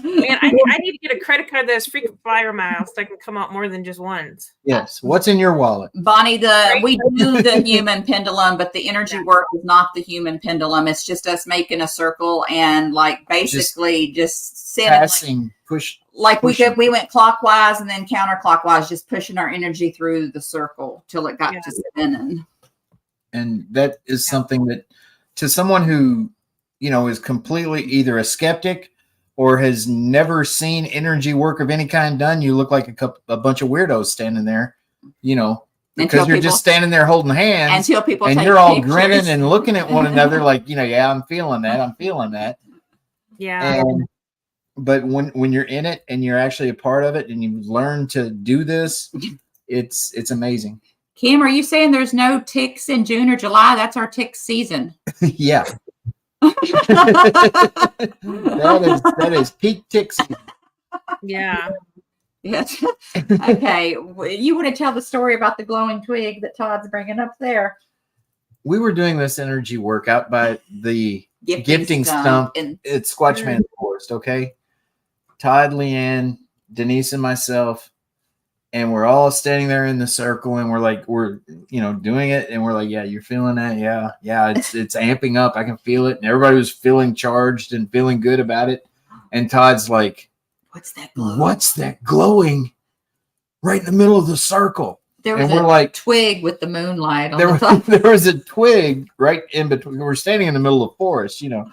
Man, I need to get a credit card that's freaking flyer miles so I can come out more than just once. Yes. What's in your wallet? Bonnie, we do the human pendulum, but the energy work is not the human pendulum. It's just us making a circle and like basically just sitting passing, pushing. We went clockwise and then counterclockwise, just pushing our energy through the circle till it got to spinning. And that is something that to someone who, you know, is completely either a skeptic or has never seen energy work of any kind done, you look like a bunch of weirdos standing there, you know, because you're just standing there holding hands until people and you're all grinning and looking at one another like, you know, yeah, I'm feeling that. I'm feeling that. Yeah. But when you're in it and you're actually a part of it and you learn to do this, it's amazing. Kim, are you saying there's no ticks in June or July? That's our tick season. Yeah. that is peak tick season. Yeah. Yes. Okay. You want to tell the story about the glowing twig that Todd's bringing up there? We were doing this energy work out by the gifting stump at Squatchman Forest. Okay. Todd, Leanne, Denise, and myself. And we're all standing there in the circle and we're you know, doing it. And we're like, yeah, you're feeling that. Yeah. Yeah. It's amping up. I can feel it. And everybody was feeling charged and feeling good about it. And Todd's like, what's that glowing? What's that glowing right in the middle of the circle? There was we're like, twig with the moonlight on there was a twig right in between. We're standing in the middle of the forest, you know,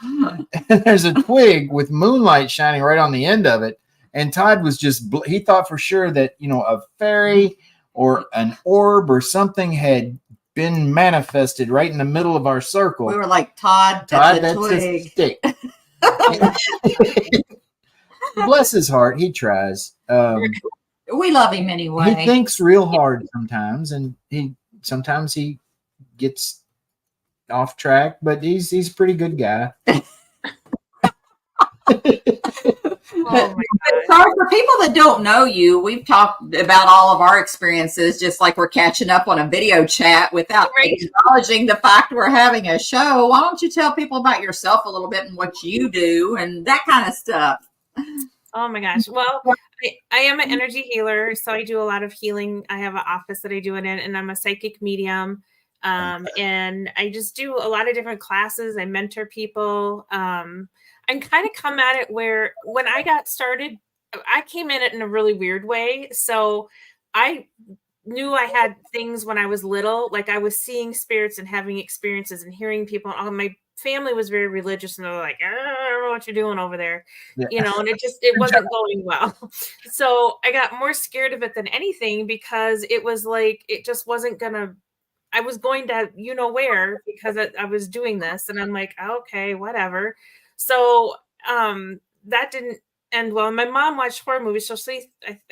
and there's a twig with moonlight shining right on the end of it. And Todd was he thought for sure that, you know, a fairy or an orb or something had been manifested right in the middle of our circle. We were like, Todd, that's a stick. Bless his heart. He tries. We love him anyway. He thinks real hard sometimes, and sometimes he gets off track, but he's a pretty good guy. But sorry, for people that don't know you, we've talked about all of our experiences just like we're catching up on a video chat without acknowledging the fact we're having a show. Why don't you tell people about yourself a little bit and what you do and that kind of stuff? Oh my gosh. Well, I am an energy healer, so I do a lot of healing. I have an office that I do it in, and I'm a psychic medium. And I just do a lot of different classes. I mentor people. I'm kind of come at it where when I got started, I came in it in a really weird way. So I knew I had things when I was little, like I was seeing spirits and having experiences and hearing people. My family was very religious, and they're like, I don't know what you're doing over there, you know, and it wasn't going well. So I got more scared of it than anything because it was like, it just wasn't I was going to, you know, where, because I was doing this, and I'm like, okay, whatever. So that didn't end well. My mom watched horror movies, so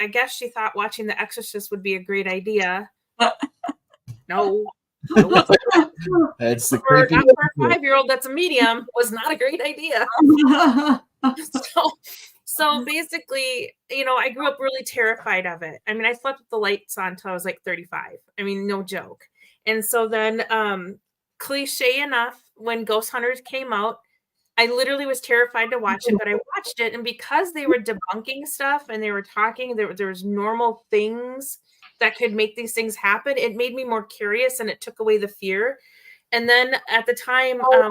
I guess she thought watching The Exorcist would be a great idea. No. That's the creepy. For a 5-year-old that's a medium was not a great idea. So basically, you know, I grew up really terrified of it. I mean, I slept with the lights on until I was like 35. I mean, no joke. And so then, cliche enough, when Ghost Hunters came out, I literally was terrified to watch it, but I watched it. And because they were debunking stuff and they were talking, there was normal things that could make these things happen. It made me more curious and it took away the fear. And then at the time, when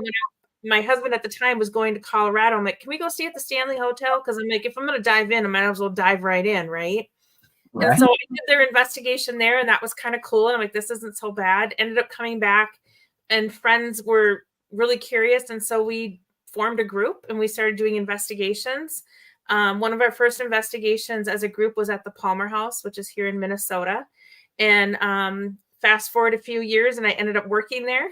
my husband at the time was going to Colorado. I'm like, can we go stay at the Stanley Hotel? Because I'm like, if I'm going to dive in, I might as well dive right in, right? Right. And so I did their investigation there, and that was kind of cool. And I'm like, this isn't so bad. Ended up coming back, and friends were really curious. And so we formed a group, and we started doing investigations. One of our first investigations as a group was at the Palmer House, which is here in Minnesota. And fast forward a few years, and I ended up working there.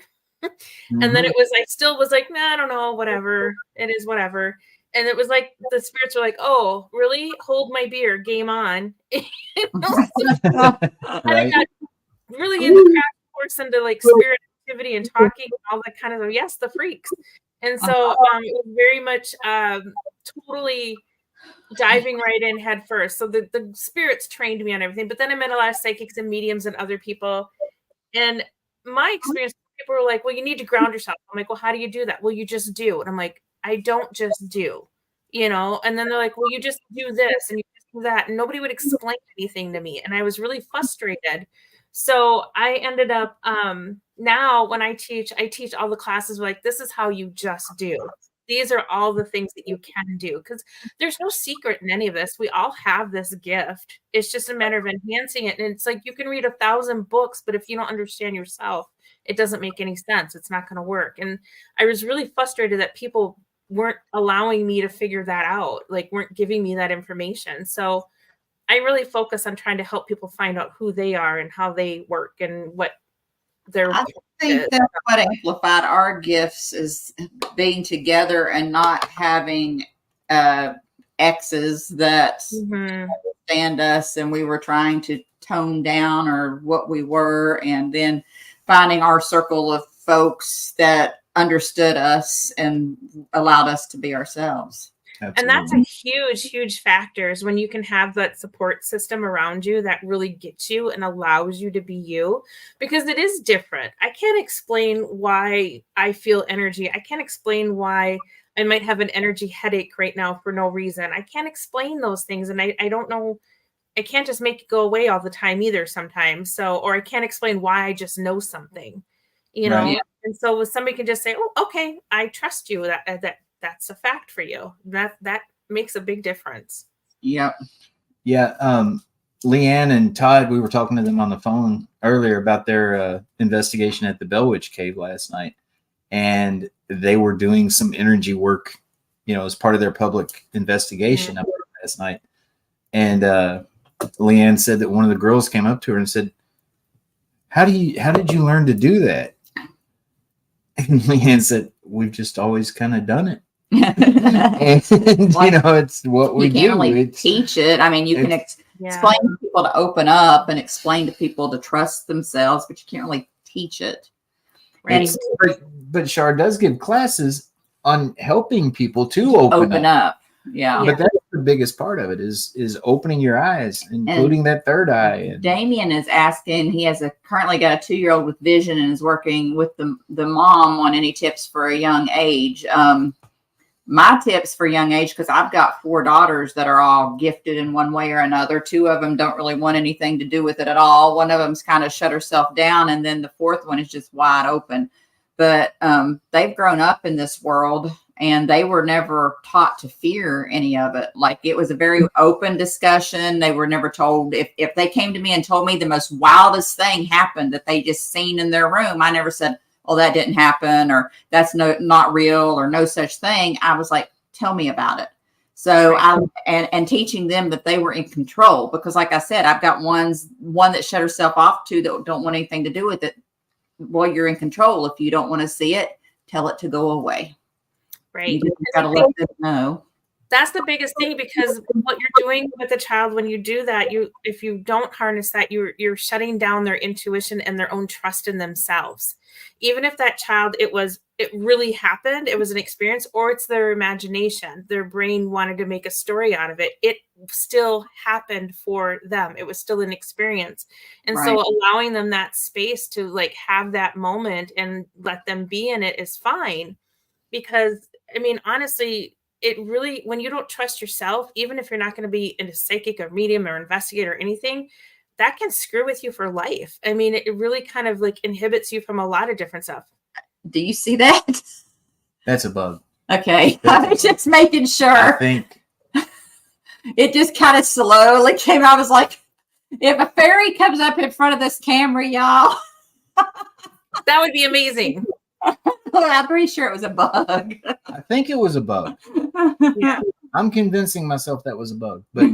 And then it was, I still was like, nah, I don't know, whatever. It is whatever. And it was like the spirits were like, oh, really? Hold my beer, game on. And I Right. got really into craft course, into like spirit activity and talking and all that kind of, yes, the freaks. And so it was very much totally diving right in head first. So the spirits trained me on everything. But then I met a lot of psychics and mediums and other people. And my experience, people were like, well, you need to ground yourself. I'm like, well, how do you do that? Well, you just do. And I'm like, I don't just do, you know? And then they're like, well, you just do this and you just do that. And nobody would explain anything to me. And I was really frustrated. So I ended up, now when I teach all the classes like, this is how you just do. These are all the things that you can do, because there's no secret in any of this. We all have this gift. It's just a matter of enhancing it. And it's like, you can read 1,000 books, but if you don't understand yourself, it doesn't make any sense. It's not going to work. And I was really frustrated that people weren't allowing me to figure that out, like weren't giving me that information. So I really focus on trying to help people find out who they are and how they work and what their I think that's what amplified our gifts is being together and not having exes that understand us, and we were trying to tone down or what we were, and then finding our circle of folks that understood us and allowed us to be ourselves. And that's a huge, huge factor, is when you can have that support system around you that really gets you and allows you to be you, because it is different. I can't explain why I feel energy. I can't explain why I might have an energy headache right now for no reason. I can't explain those things. And I don't know. I can't just make it go away all the time either sometimes. So, or I can't explain why I just know something, you know? Right. And so somebody can just say, oh, okay, I trust you. That's a fact for you. That makes a big difference. Yep. Yeah. Leanne and Todd, we were talking to them on the phone earlier about their investigation at the Bell Witch Cave last night. And they were doing some energy work, you know, as part of their public investigation up there last night. And Leanne said that one of the girls came up to her and said, how did you learn to do that? And Leanne said, we've just always kind of done it. And, you know, it's what we you can't do. really teach it. I mean, you can explain to people to open up and explain to people to trust themselves, but you can't really teach it. Right. But Char does give classes on helping people to open up. Yeah. But that's the biggest part of it is opening your eyes, including that third eye. Damien is asking, he has currently got a 2-year-old with vision and is working with the mom on any tips for a young age. My tips for young age, because I've got 4 daughters that are all gifted in one way or another. 2 of them don't really want anything to do with it at all. One of them's kind of shut herself down, and then the 4th one is just wide open. But they've grown up in this world, and they were never taught to fear any of it. Like, it was a very open discussion. They were never told, if they came to me and told me the most wildest thing happened that they just seen in their room, I never said, oh, that didn't happen, or that's not real, or no such thing. I was like, tell me about it. So and teaching them that they were in control, because like I said, I've got one that shut herself off, 2 that don't want anything to do with it. Well, you're in control. If you don't want to see it, tell it to go away. Right. You just got to let them know. That's the biggest thing, because what you're doing with a child when you do that, if you don't harness that, you're shutting down their intuition and their own trust in themselves. Even if that child, it really happened, it was an experience, or it's their imagination, their brain wanted to make a story out of it, it still happened for them. It was still an experience. And so allowing them that space to like have that moment and let them be in it is fine. Because I mean, honestly, it really, when you don't trust yourself, even if you're not going to be into psychic or medium or investigator or anything, that can screw with you for life. I mean, it really kind of like inhibits you from a lot of different stuff. Do you see that? That's a bug. Okay. I was just making I sure. think. It just kind of slowly came out. I was like, if a fairy comes up in front of this camera, y'all, That would be amazing. I'm pretty sure it was a bug. I think it was a bug. Yeah. I'm convincing myself that was a bug. But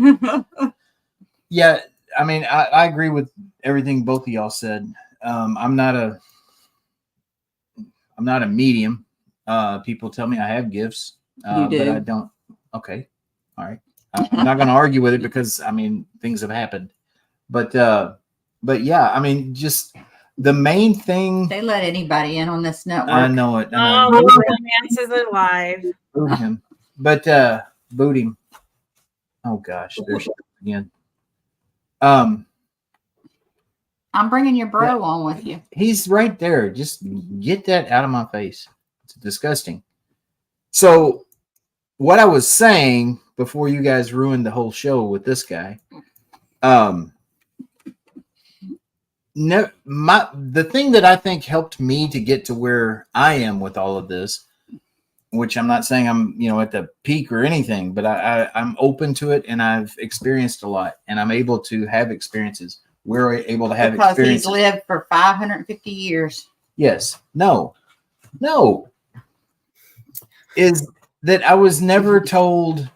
yeah, I mean, I agree with everything both of y'all said. I'm not a medium. People tell me I have gifts, You do. but I don't. Okay, all right. I'm not going to argue with it because I mean things have happened. But yeah, I mean just the main thing. They let anybody in on this network. I know it. Oh, the romance is alive. Boot him, but boot him. Oh gosh, there she is again. I'm bringing your bro on with you. He's right there. Just get that out of my face. It's disgusting. So, what I was saying before you guys ruined the whole show with this guy, the thing that I think helped me to get to where I am with all of this, which I'm not saying I'm at the peak or anything, but I'm open to it and I've experienced a lot and I'm able to have experiences. We're able to have experiences. He's lived for 550 years. Yes. No. Is that I was never told,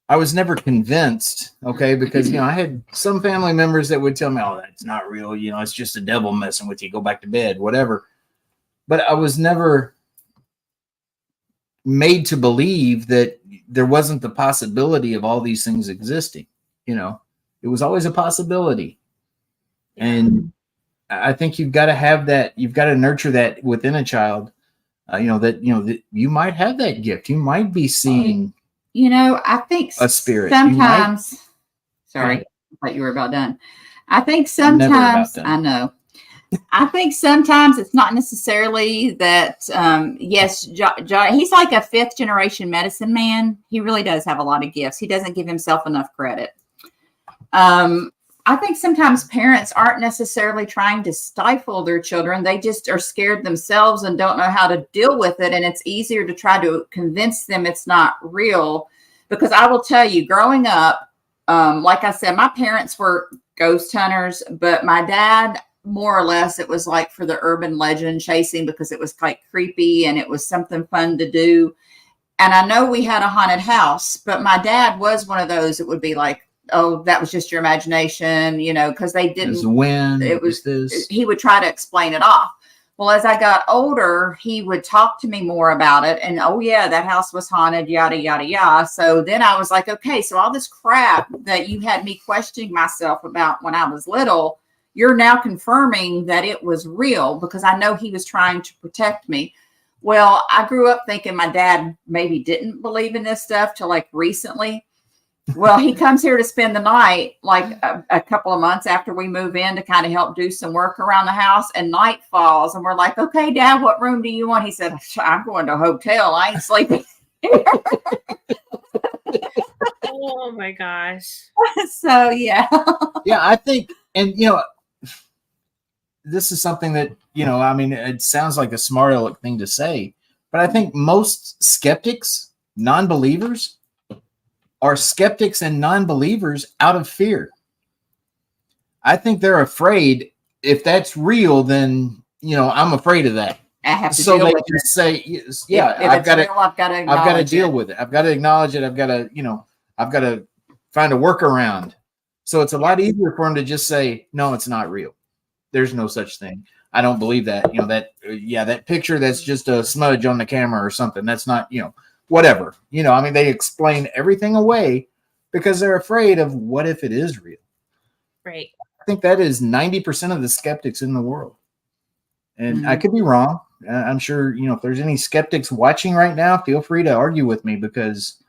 I was never convinced, okay? Because, I had some family members that would tell me, oh, that's not real. It's just the devil messing with you. Go back to bed, whatever. But I was never made to believe that there wasn't the possibility of all these things existing. It was always a possibility. And I think you've got to have that. You've got to nurture that within a child. That you might have that gift. You might be seeing. I think a spirit. Sometimes. Sorry, I thought you were about done. I think sometimes. I know. I think sometimes it's not necessarily that. Yes, he's like a 5th generation medicine man. He really does have a lot of gifts. He doesn't give himself enough credit. I think sometimes parents aren't necessarily trying to stifle their children. They just are scared themselves and don't know how to deal with it. And it's easier to try to convince them it's not real. Because I will tell you, growing up, like I said, my parents were ghost hunters, but my dad, more or less, it was like for the urban legend chasing because it was quite creepy and it was something fun to do. And I know we had a haunted house, but my dad was one of those that would be like, oh, that was just your imagination, because they didn't. It was wind. It was this. He would try to explain it off. Well, as I got older, he would talk to me more about it. And, oh, yeah, that house was haunted, yada, yada, yada. So then I was like, okay, so all this crap that you had me questioning myself about when I was little, you're now confirming that it was real because I know he was trying to protect me. Well, I grew up thinking my dad maybe didn't believe in this stuff till like recently. Well, he comes here to spend the night like a couple of months after we move in to kind of help do some work around the house, and night falls and we're like, okay, Dad, what room do you want? He said, I'm going to a hotel. I ain't sleeping here. Oh my gosh. So, yeah. Yeah, I think, and this is something that, I mean, it sounds like a smart aleck thing to say, but I think most skeptics, non-believers, are skeptics and non-believers out of fear. I think they're afraid if that's real, then, I'm afraid of that. I have to so deal they with just it. say, yeah, I've got to deal with it. I've got to acknowledge it. I've got to find a workaround. So it's a lot easier for them to just say, no, it's not real. There's no such thing. I don't believe that, that picture, that's just a smudge on the camera or something. That's not, whatever, I mean, they explain everything away because they're afraid of what if it is real. Right. I think that is 90% of the skeptics in the world. And I could be wrong. I'm sure, if there's any skeptics watching right now, feel free to argue with me because,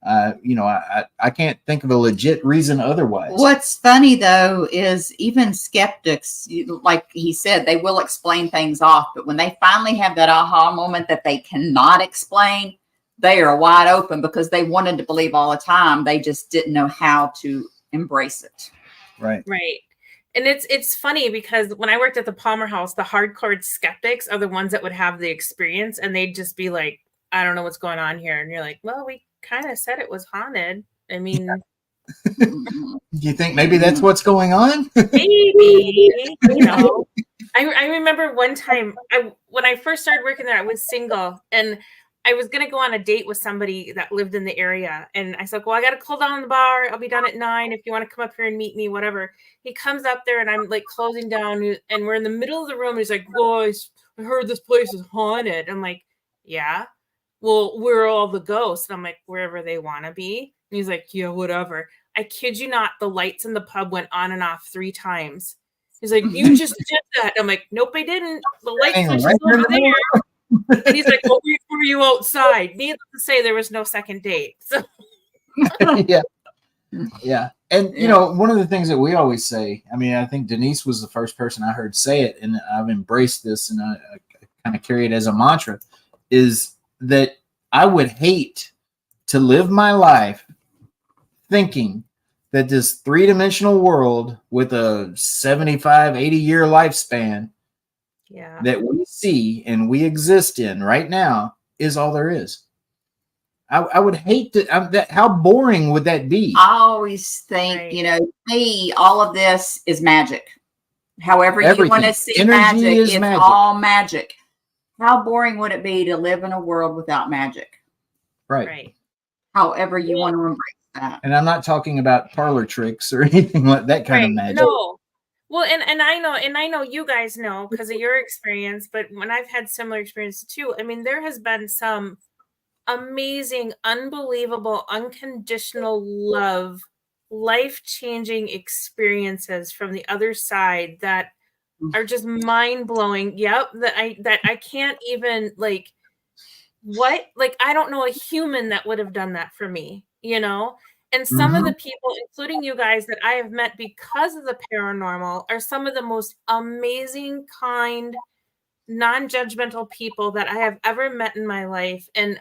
I can't think of a legit reason otherwise. What's funny, though, is even skeptics, like he said, they will explain things off. But when they finally have that aha moment that they cannot explain, they are wide open because they wanted to believe all the time. They just didn't know how to embrace it. Right. Right. And it's funny because when I worked at the Palmer House, the hardcore skeptics are the ones that would have the experience and they'd just be like, I don't know what's going on here. And you're like, well, we kind of said it was haunted. I mean, Do you think maybe that's what's going on? maybe, you know. I remember one time when I first started working there, I was single and I was going to go on a date with somebody that lived in the area. And I said, well, I got to call down the bar. I'll be done at 9. If you want to come up here and meet me, whatever. He comes up there and I'm like closing down and we're in the middle of the room. He's like, boys, I heard this place is haunted. I'm like, yeah, well, where are all the ghosts? And I'm like, wherever they want to be. And he's like, yeah, whatever. I kid you not, the lights in the pub went on and off 3 times. He's like, you just did that. I'm like, nope, I didn't. The light switch is over there. And he's like, well, were you outside? Needless to say, there was no second date. So. Yeah. Yeah. And, you know, one of the things that we always say, I mean, I think Denise was the first person I heard say it, and I've embraced this and I kind of carry it as a mantra, is that I would hate to live my life thinking that this 3-dimensional world with a 75, 80-year lifespan that we see and we exist in right now is all there is. I would hate to. How boring would that be? I always think, you know, to me, all of this is magic. However you want to see magic, it's all magic. How boring would it be to live in a world without magic? Right. However you want to embrace that. And I'm not talking about parlor tricks or anything like that kind of magic. No. Well, and I know you guys know because of your experience, but when I've had similar experiences too, I mean, there has been some amazing, unbelievable, unconditional love, life-changing experiences from the other side that are just mind-blowing. Yep, that I can't even like I don't know a human that would have done that for me, you know? And some of the people, including you guys, that I have met because of the paranormal are some of the most amazing, kind, non-judgmental people that I have ever met in my life. And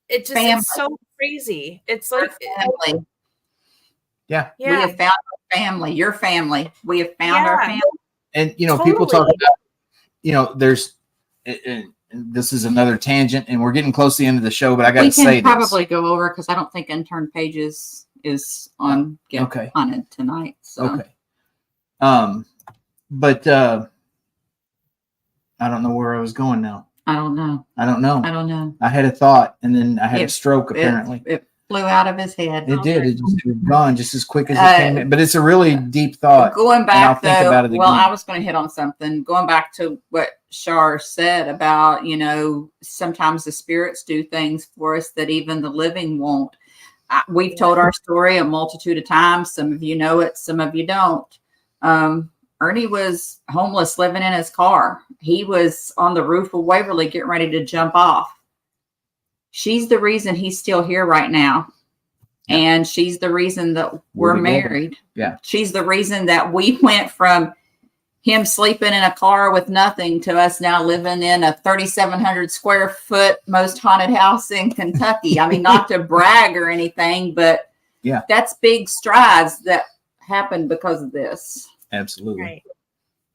it just is so crazy. It's like family. Yeah. We have found our family, your family. We have found our family. And, you know, people talk about, you know, there's, and this is another tangent and we're getting close to the end of the show, but I got to say this. We can probably go over because I don't think Intern Pages is on Haunted tonight. So. Okay. But I don't know where I was going now. I don't know. I had a thought and then I had a stroke apparently. It flew out of his head. It did. It just was gone just as quick as it came in. But it's a really deep thought. Going back though, I was going to hit on something. Going back to what Char said about, you know, sometimes the spirits do things for us that even the living won't. We've told our story a multitude of times. Some of you know it, some of you don't. Ernie was homeless living in his car. He was on the roof of Waverly getting ready to jump off. She's the reason he's still here right now. Yeah. And she's the reason that we're married. Yeah. She's the reason that we went from him sleeping in a car with nothing to us now living in a 3,700 square foot most haunted house in Kentucky. I mean, not to brag or anything, but that's big strides that happened because of this. Absolutely. Right.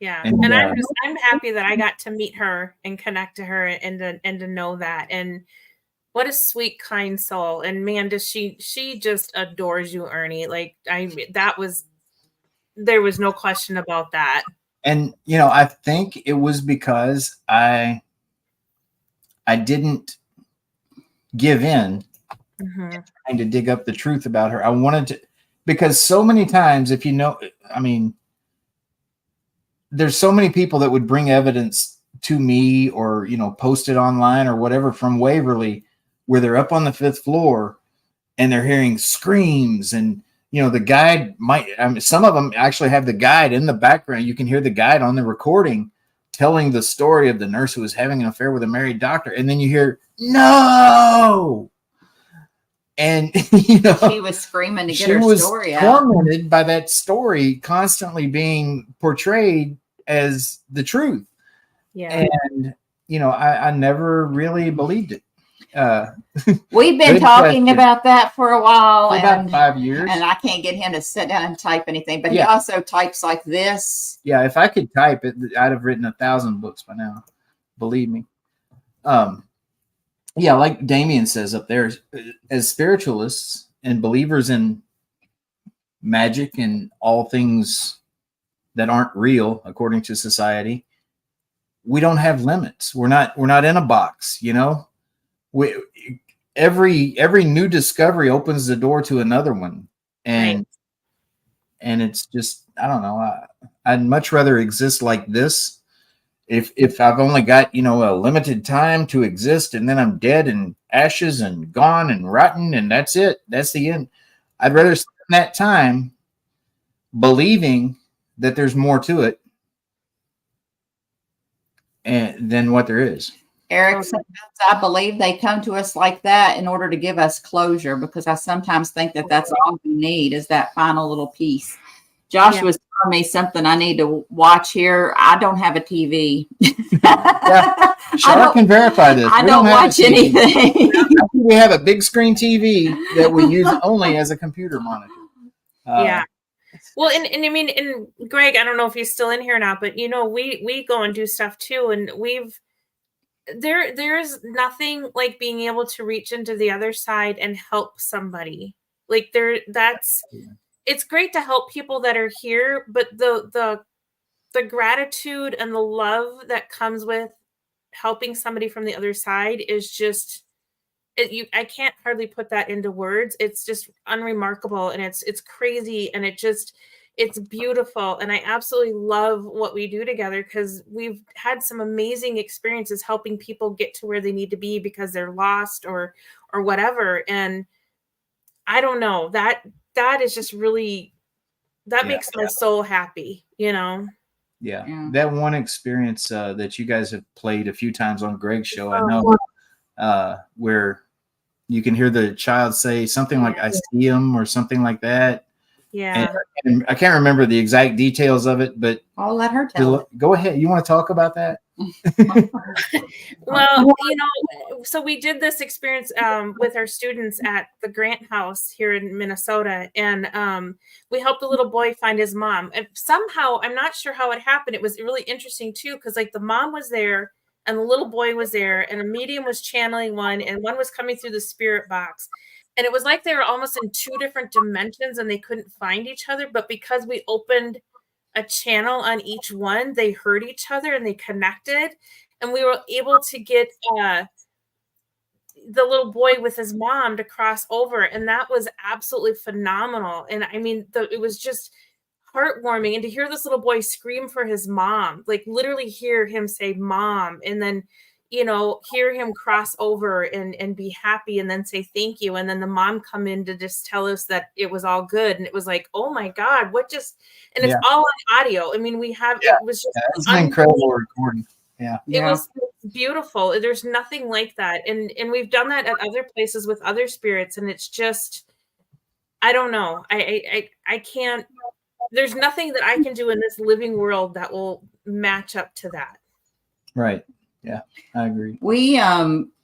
Yeah. And I'm happy that I got to meet her and connect to her and to know that. And what a sweet, kind soul. And man, does she just adores you, Ernie. Like there was no question about that. And, you know, I think it was because I didn't give in trying to dig up the truth about her. I wanted to, because so many times, if you know, I mean, there's so many people that would bring evidence to me or, you know, post it online or whatever from Waverly where they're up on the 5th floor and they're hearing screams and, you know, the guide some of them actually have the guide in the background. You can hear the guide on the recording telling the story of the nurse who was having an affair with a married doctor. And then you hear, no. And, you know, she was screaming to get her story out. She was tormented by that story constantly being portrayed as the truth. Yeah. And, you know, I never really believed it. We've been talking about that for a while. For about 5 years. And I can't get him to sit down and type anything. But he also types like this. Yeah, if I could type it, I'd have written 1,000 books by now. Believe me. yeah, like Damien says up there, as spiritualists and believers in magic and all things that aren't real according to society, we don't have limits. We're not in a box, you know. We every new discovery opens the door to another one, and Right. and it's just, I don't know. I'd much rather exist like this. If I've only got, you know, a limited time to exist, and then I'm dead and ashes and gone and rotten, and that's it. That's the end. I'd rather spend that time believing that there's more to it and than what there is. Eric, sometimes I believe they come to us like that in order to give us closure, because I sometimes think that that's all we need is that final little piece. Josh Yeah. was telling me something I need to watch here. I don't have a TV. Yeah. Char can verify this. I We don't have a watch TV. anything. We have a big screen TV that we use only as a computer monitor. Yeah. Well, and I mean, and Greg, I don't know if he's still in here or not, but you know, we go and do stuff too, and there is nothing like being able to reach into the other side and help somebody. Like it's great to help people that are here, but the gratitude and the love that comes with helping somebody from the other side is just I can't hardly put that into words. It's just unremarkable, and it's crazy, and it's beautiful, and I absolutely love what we do together because we've had some amazing experiences helping people get to where they need to be because they're lost or whatever. And I don't know, that is just really, that makes my soul happy, you know. Yeah. That one experience that you guys have played a few times on Greg's show, I know, where you can hear the child say something like, I see him, or something like that. Yeah. And I can't remember the exact details of it, but I'll let her tell. Go ahead. You want to talk about that? Well, you know, so we did this experience with our students at the Grant House here in Minnesota, and we helped a little boy find his mom. And somehow, I'm not sure how it happened. It was really interesting too, because like the mom was there and the little boy was there, and a medium was channeling one, and one was coming through the spirit box. And it was like they were almost in two different dimensions and they couldn't find each other. But because we opened a channel on each one, they heard each other and they connected. And we were able to get the little boy with his mom to cross over. And that was absolutely phenomenal. And I mean, it was just heartwarming. And to hear this little boy scream for his mom, like literally hear him say mom, and then, you know, hear him cross over and be happy and then say thank you. And then the mom come in to just tell us that it was all good. And it was like, oh my God, what just, and it's all on audio. I mean, we have, it was just it's an incredible recording. Yeah. It was beautiful. There's nothing like that. And we've done that at other places with other spirits. And it's just, I don't know. I can't, there's nothing that I can do in this living world that will match up to that. Right. Yeah, I agree. We,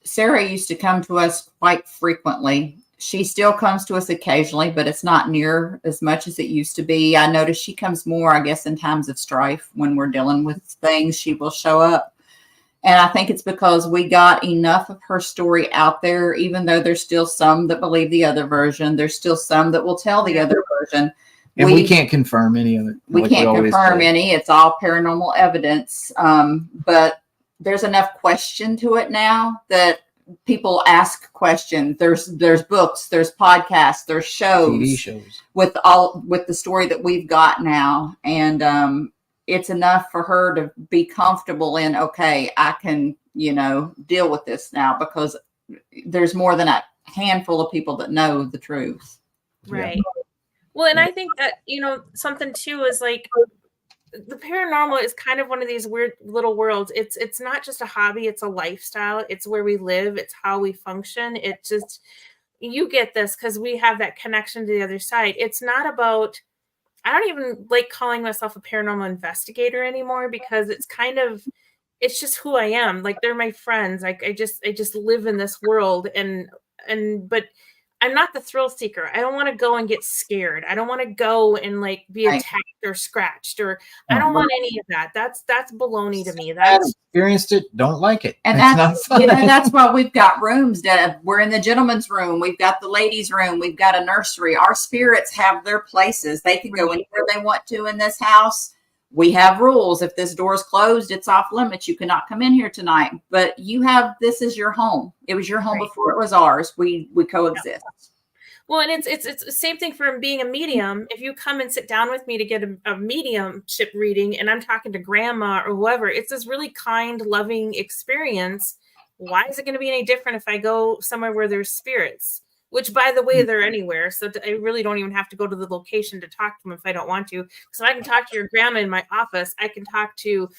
Sarah used to come to us quite frequently. She still comes to us occasionally, but it's not near as much as it used to be. I notice she comes more, I guess, in times of strife when we're dealing with things, she will show up. And I think it's because we got enough of her story out there, even though there's still some that believe the other version. There's still some that will tell the other version. And we can't confirm any of it. We can't confirm any. It's all paranormal evidence. But there's enough question to it now that people ask questions. There's books, there's podcasts, there's shows, TV shows with the story that we've got now. And it's enough for her to be comfortable in, okay, I can, you know, deal with this now, because there's more than a handful of people that know the truth. Right. Yeah. Well, and I think that, you know, something too is like the paranormal is kind of one of these weird little worlds. It's not just a hobby, it's a lifestyle. It's where we live, it's how we function. It just, you get this because we have that connection to the other side. It's not about, I don't even like calling myself a paranormal investigator anymore, because it's kind of, it's just who I am. Like, they're my friends. Like I just live in this world, but I'm not the thrill seeker. I don't want to go and get scared. I don't want to go and like be Right. attacked or scratched, or I don't want any of that. That's baloney to me. I've That's experienced it, don't like it. And It's that's, not you know, fun. that's why we've got rooms that we're in the gentleman's room. We've got the ladies' room. We've got a nursery. Our spirits have their places. They can go anywhere they want to in this house. We have rules. If this door is closed, it's off limits. You cannot come in here tonight. But you have, this is your home. It was your home Right. before it was ours. We coexist. well, and it's the same thing for being a medium. If you come and sit down with me to get a mediumship reading, and I'm talking to grandma or whoever, it's this really kind, loving experience. Why is it going to be any different if I go somewhere where there's spirits? Which, by the way, they're anywhere. So I really don't even have to go to the location to talk to them if I don't want to. So I can talk to your grandma in my office. I can talk to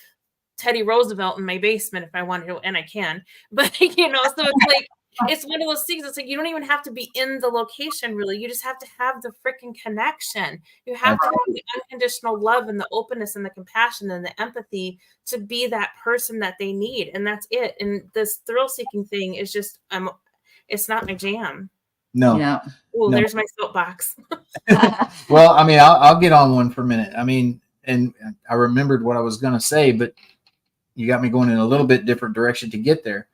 Teddy Roosevelt in my basement if I wanted to, and I can. But, you know, so it's like, it's one of those things. It's like, you don't even have to be in the location, really. You just have to have the freaking connection. You have to have the unconditional love and the openness and the compassion and the empathy to be that person that they need. And that's it. And this thrill-seeking thing is just, it's not my jam. No. Yeah. Oh, No. there's my soapbox. Well, I mean, I'll get on one for a minute. I mean, and I remembered what I was going to say, but you got me going in a little bit different direction to get there.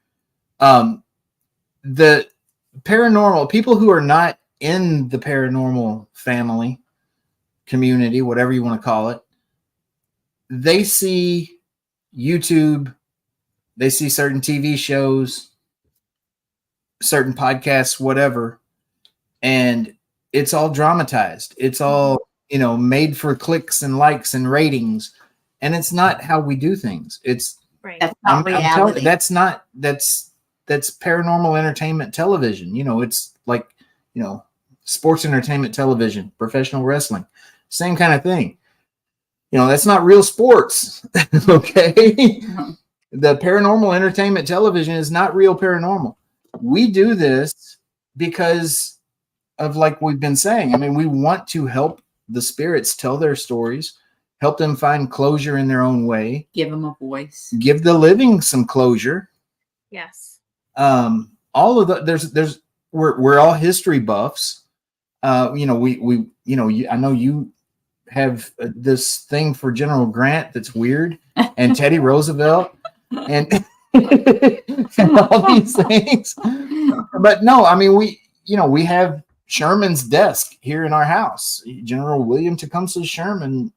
The paranormal, people who are not in the paranormal family, community, whatever you want to call it, they see YouTube, they see certain TV shows, certain podcasts, whatever, and it's all dramatized. It's all, you know, made for clicks and likes and ratings, and it's not how we do things. It's Right. That's not I'm telling you, reality. that's paranormal entertainment television. You know, it's like, you know, sports entertainment television, professional wrestling, same kind of thing. You know, that's not real sports. Okay. The paranormal entertainment television is not real paranormal. We do this because of, like we've been saying, I mean, we want to help the spirits tell their stories, help them find closure in their own way, Give them a voice. give the living some closure. Yes. All of the we're all history buffs. You know, we you know, I know you have this thing for General Grant that's weird, and Teddy Roosevelt, and and all these things. But no, I mean, we have Sherman's desk here in our house. General William Tecumseh Sherman,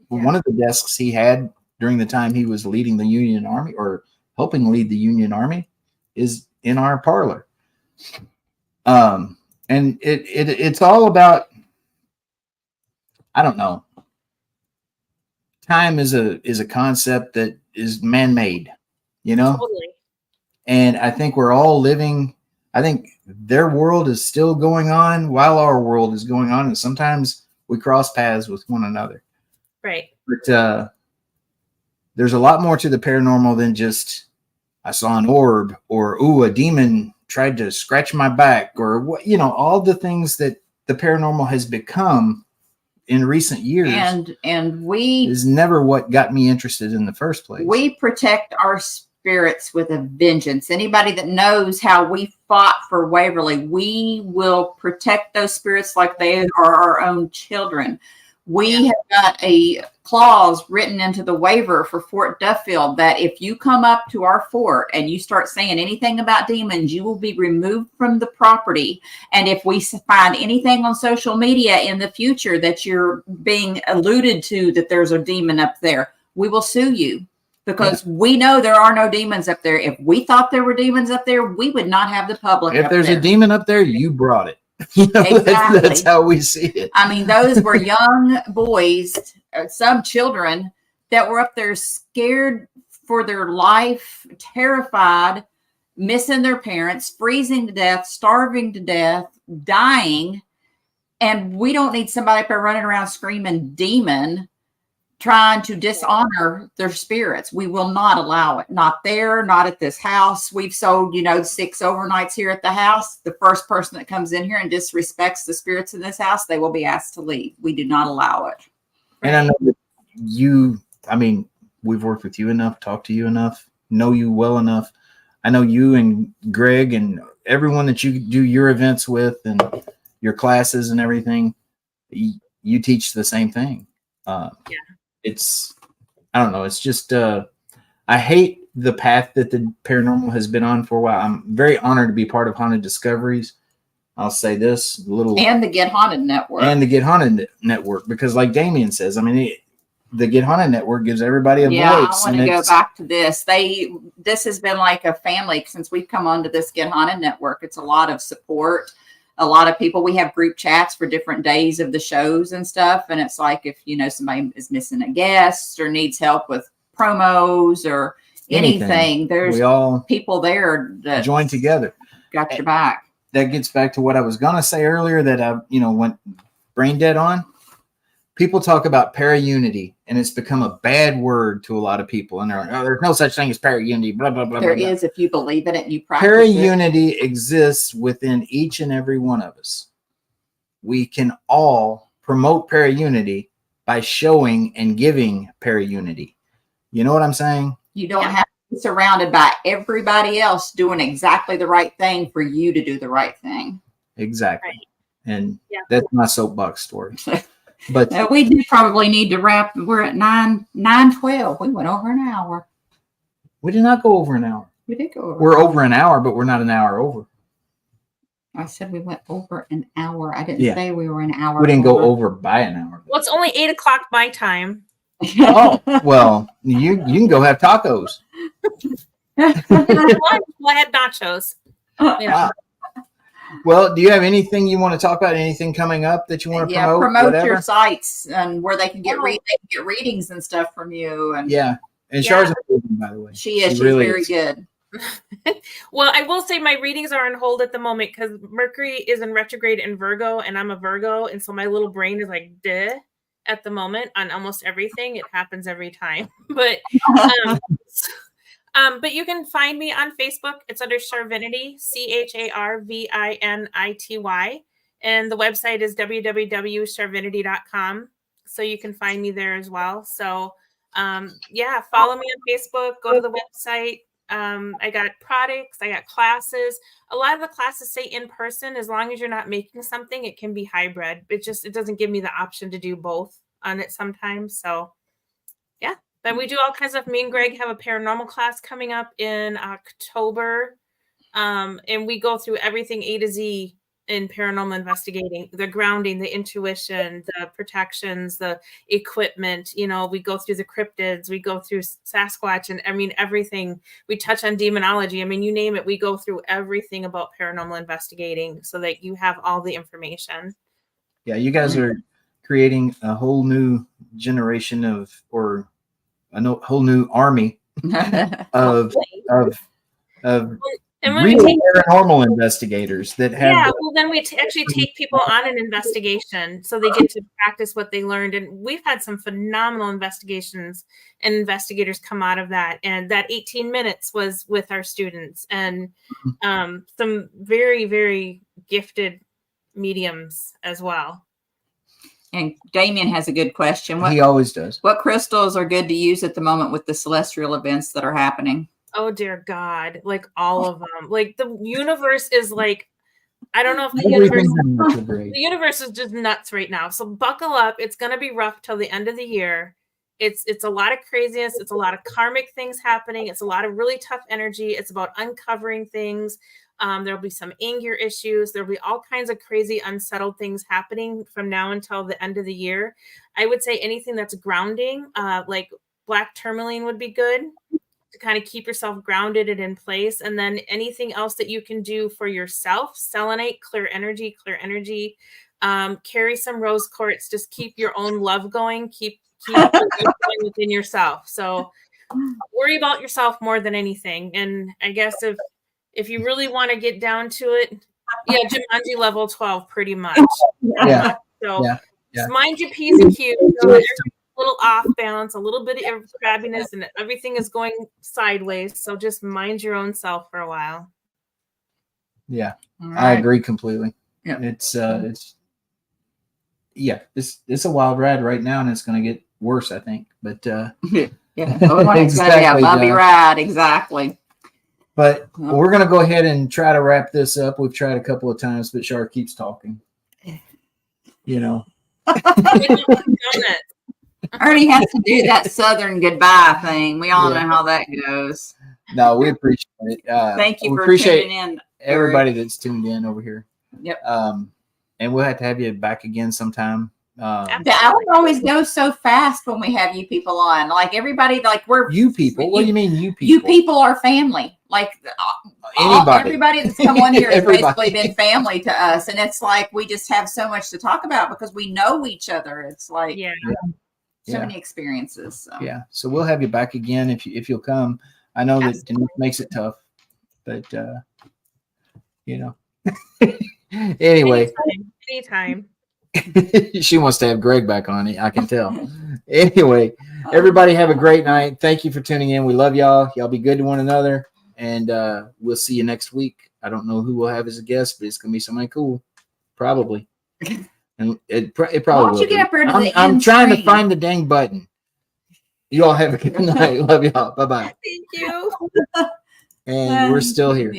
one of the desks he had during the time he was leading the Union Army or helping lead the Union Army is in our parlor. And it's all about, I don't know. Time is a concept that is man-made, you know? Totally. And I think we're all living, I think their world is still going on while our world is going on. And sometimes we cross paths with one another. Right. But there's a lot more to the paranormal than just, I saw an orb, or, ooh, a demon tried to scratch my back, or what, you know, all the things that the paranormal has become in recent years. And we is never what got me interested in the first place. We protect our spirits with a vengeance. Anybody that knows how we fought for Waverly, we will protect those spirits like they are our own children. We have got a clause written into the waiver for Fort Duffield that if you come up to our fort and you start saying anything about demons, you will be removed from the property. And if we find anything on social media in the future that you're being alluded to that there's a demon up there, we will sue you, because we know there are no demons up there. If we thought there were demons up there, we would not have the public. If there's a demon up there, you brought it. You know, Exactly. that's how we see it. I mean, those were young boys, some children that were up there scared for their life, terrified, missing their parents, freezing to death, starving to death, dying. And we don't need somebody up there running around screaming demon, trying to dishonor their spirits. We will not allow it. Not there, not at this house. We've sold, 6 overnights here at the house. The first person that comes in here and disrespects the spirits in this house, they will be asked to leave. We do not allow it. And I know that we've worked with you enough, talked to you enough, know you well enough. I know you and Greg and everyone that you do your events with and your classes and everything, you teach the same thing. It's, I don't know. It's just, I hate the path that the paranormal has been on for a while. I'm very honored to be part of Haunted Discoveries. I'll say this and the Get Haunted Network, because like Damien says, I mean, the Get Haunted Network gives everybody a voice. I want to go back to this. This has been like a family since we've come onto this Get Haunted Network. It's a lot of support. A lot of people, we have group chats for different days of the shows and stuff. And it's like, if, somebody is missing a guest or needs help with promos or anything, there's all people there that join together. Got your back. That gets back to what I was going to say earlier that I, went brain dead on. People talk about para-unity, and it's become a bad word to a lot of people. And they're like, oh, there's no such thing as para-unity, blah, blah, blah. There blah, is blah. if you believe in it and you practice Para-unity exists within each and every one of us. We can all promote para-unity by showing and giving para-unity. You know what I'm saying? You don't have to be surrounded by everybody else doing exactly the right thing for you to do the right thing. Exactly. Right. And that's my soapbox story. But we do probably need to wrap. We're at 9:12. We went over an hour. We did not go over an hour. We did go over. We're over an hour, but we're not an hour over. I said we went over an hour. I didn't say we were an hour. We didn't go over by an hour. Well, it's only 8 o'clock my time. Oh, well, you can go have tacos. Well, I had nachos. Well, do you have anything you want to talk about? Anything coming up that you want to promote? Promote your sites and where they can get readings and stuff from you. And and Char's amazing, by the way. She's really very good. Well, I will say my readings are on hold at the moment because Mercury is in retrograde in Virgo, and I'm a Virgo, and so my little brain is like, duh, at the moment on almost everything. It happens every time, but. But you can find me on Facebook. It's under Charvinity, CharVinity. And the website is www.charvinity.com. So you can find me there as well. So, follow me on Facebook. Go to the website. I got products. I got classes. A lot of the classes say in person. As long as you're not making something, it can be hybrid. It doesn't give me the option to do both on it sometimes. So, yeah. Then we do all kinds of. Me and Greg have a paranormal class coming up in October. And we go through everything A to Z in paranormal investigating, the grounding, the intuition, the protections, the equipment. We go through the cryptids, we go through Sasquatch, and everything. We touch on demonology. You name it. We go through everything about paranormal investigating so that you have all the information. Yeah, you guys are creating a whole new generation whole new army of real paranormal investigators that have. Then we actually take people on an investigation so they get to practice what they learned. And we've had some phenomenal investigations and investigators come out of that. And that 18 minutes was with our students and some very, very gifted mediums as well. And Damien has a good question. He always does. What crystals are good to use at the moment with the celestial events that are happening? Oh, dear God. Like all of them. Like the universe is like, I don't know if the universe is just nuts right now. So buckle up. It's going to be rough till the end of the year. It's a lot of craziness. It's a lot of karmic things happening. It's a lot of really tough energy. It's about uncovering things. There'll be some anger issues. There'll be all kinds of crazy, unsettled things happening from now until the end of the year. I would say anything that's grounding, like black tourmaline would be good to kind of keep yourself grounded and in place. And then anything else that you can do for yourself, selenite, clear energy, carry some rose quartz, just keep your own love going, keep going within yourself. So worry about yourself more than anything. And I guess if you really want to get down to it, Jumanji level 12, pretty much. Just mind your P's and Q's. So a little off balance, a little bit of crabbiness, and everything is going sideways. So just mind your own self for a while. Yeah, right. I agree completely. Yeah. It's a wild ride right now, and it's going to get worse, I think. But it's going to be a bumpy ride, exactly. But Well. we're going to go ahead and try to wrap this up. We've tried a couple of times, but Char keeps talking. You know. Ernie has to do that Southern goodbye thing. We all know how that goes. No, we appreciate it. Thank you we for appreciate tuning in. everybody that's tuned in over here. Yep. And we'll have to have you back again sometime. The hour always goes so fast when we have you people on. Like everybody, like we're You people. What do you mean you people? You people are family. Like everybody that's come on here has basically been family to us, and it's like we just have so much to talk about because we know each other. It's like so many experiences. So. Yeah, so we'll have you back again if you'll come. I know that Denise makes it tough, but you know. Anyway, anytime. She wants to have Greg back on it. I can tell. Anyway, everybody have a great night. Thank you for tuning in. We love y'all. Y'all be good to one another, and we'll see you next week. I don't know who we'll have as a guest, but it's gonna be somebody cool, probably. And it probably. Why don't you will get up be. there to the I'm end trying to screen? find the dang button. You all have a good night. Love y'all. Bye bye. Thank you. And we're still here.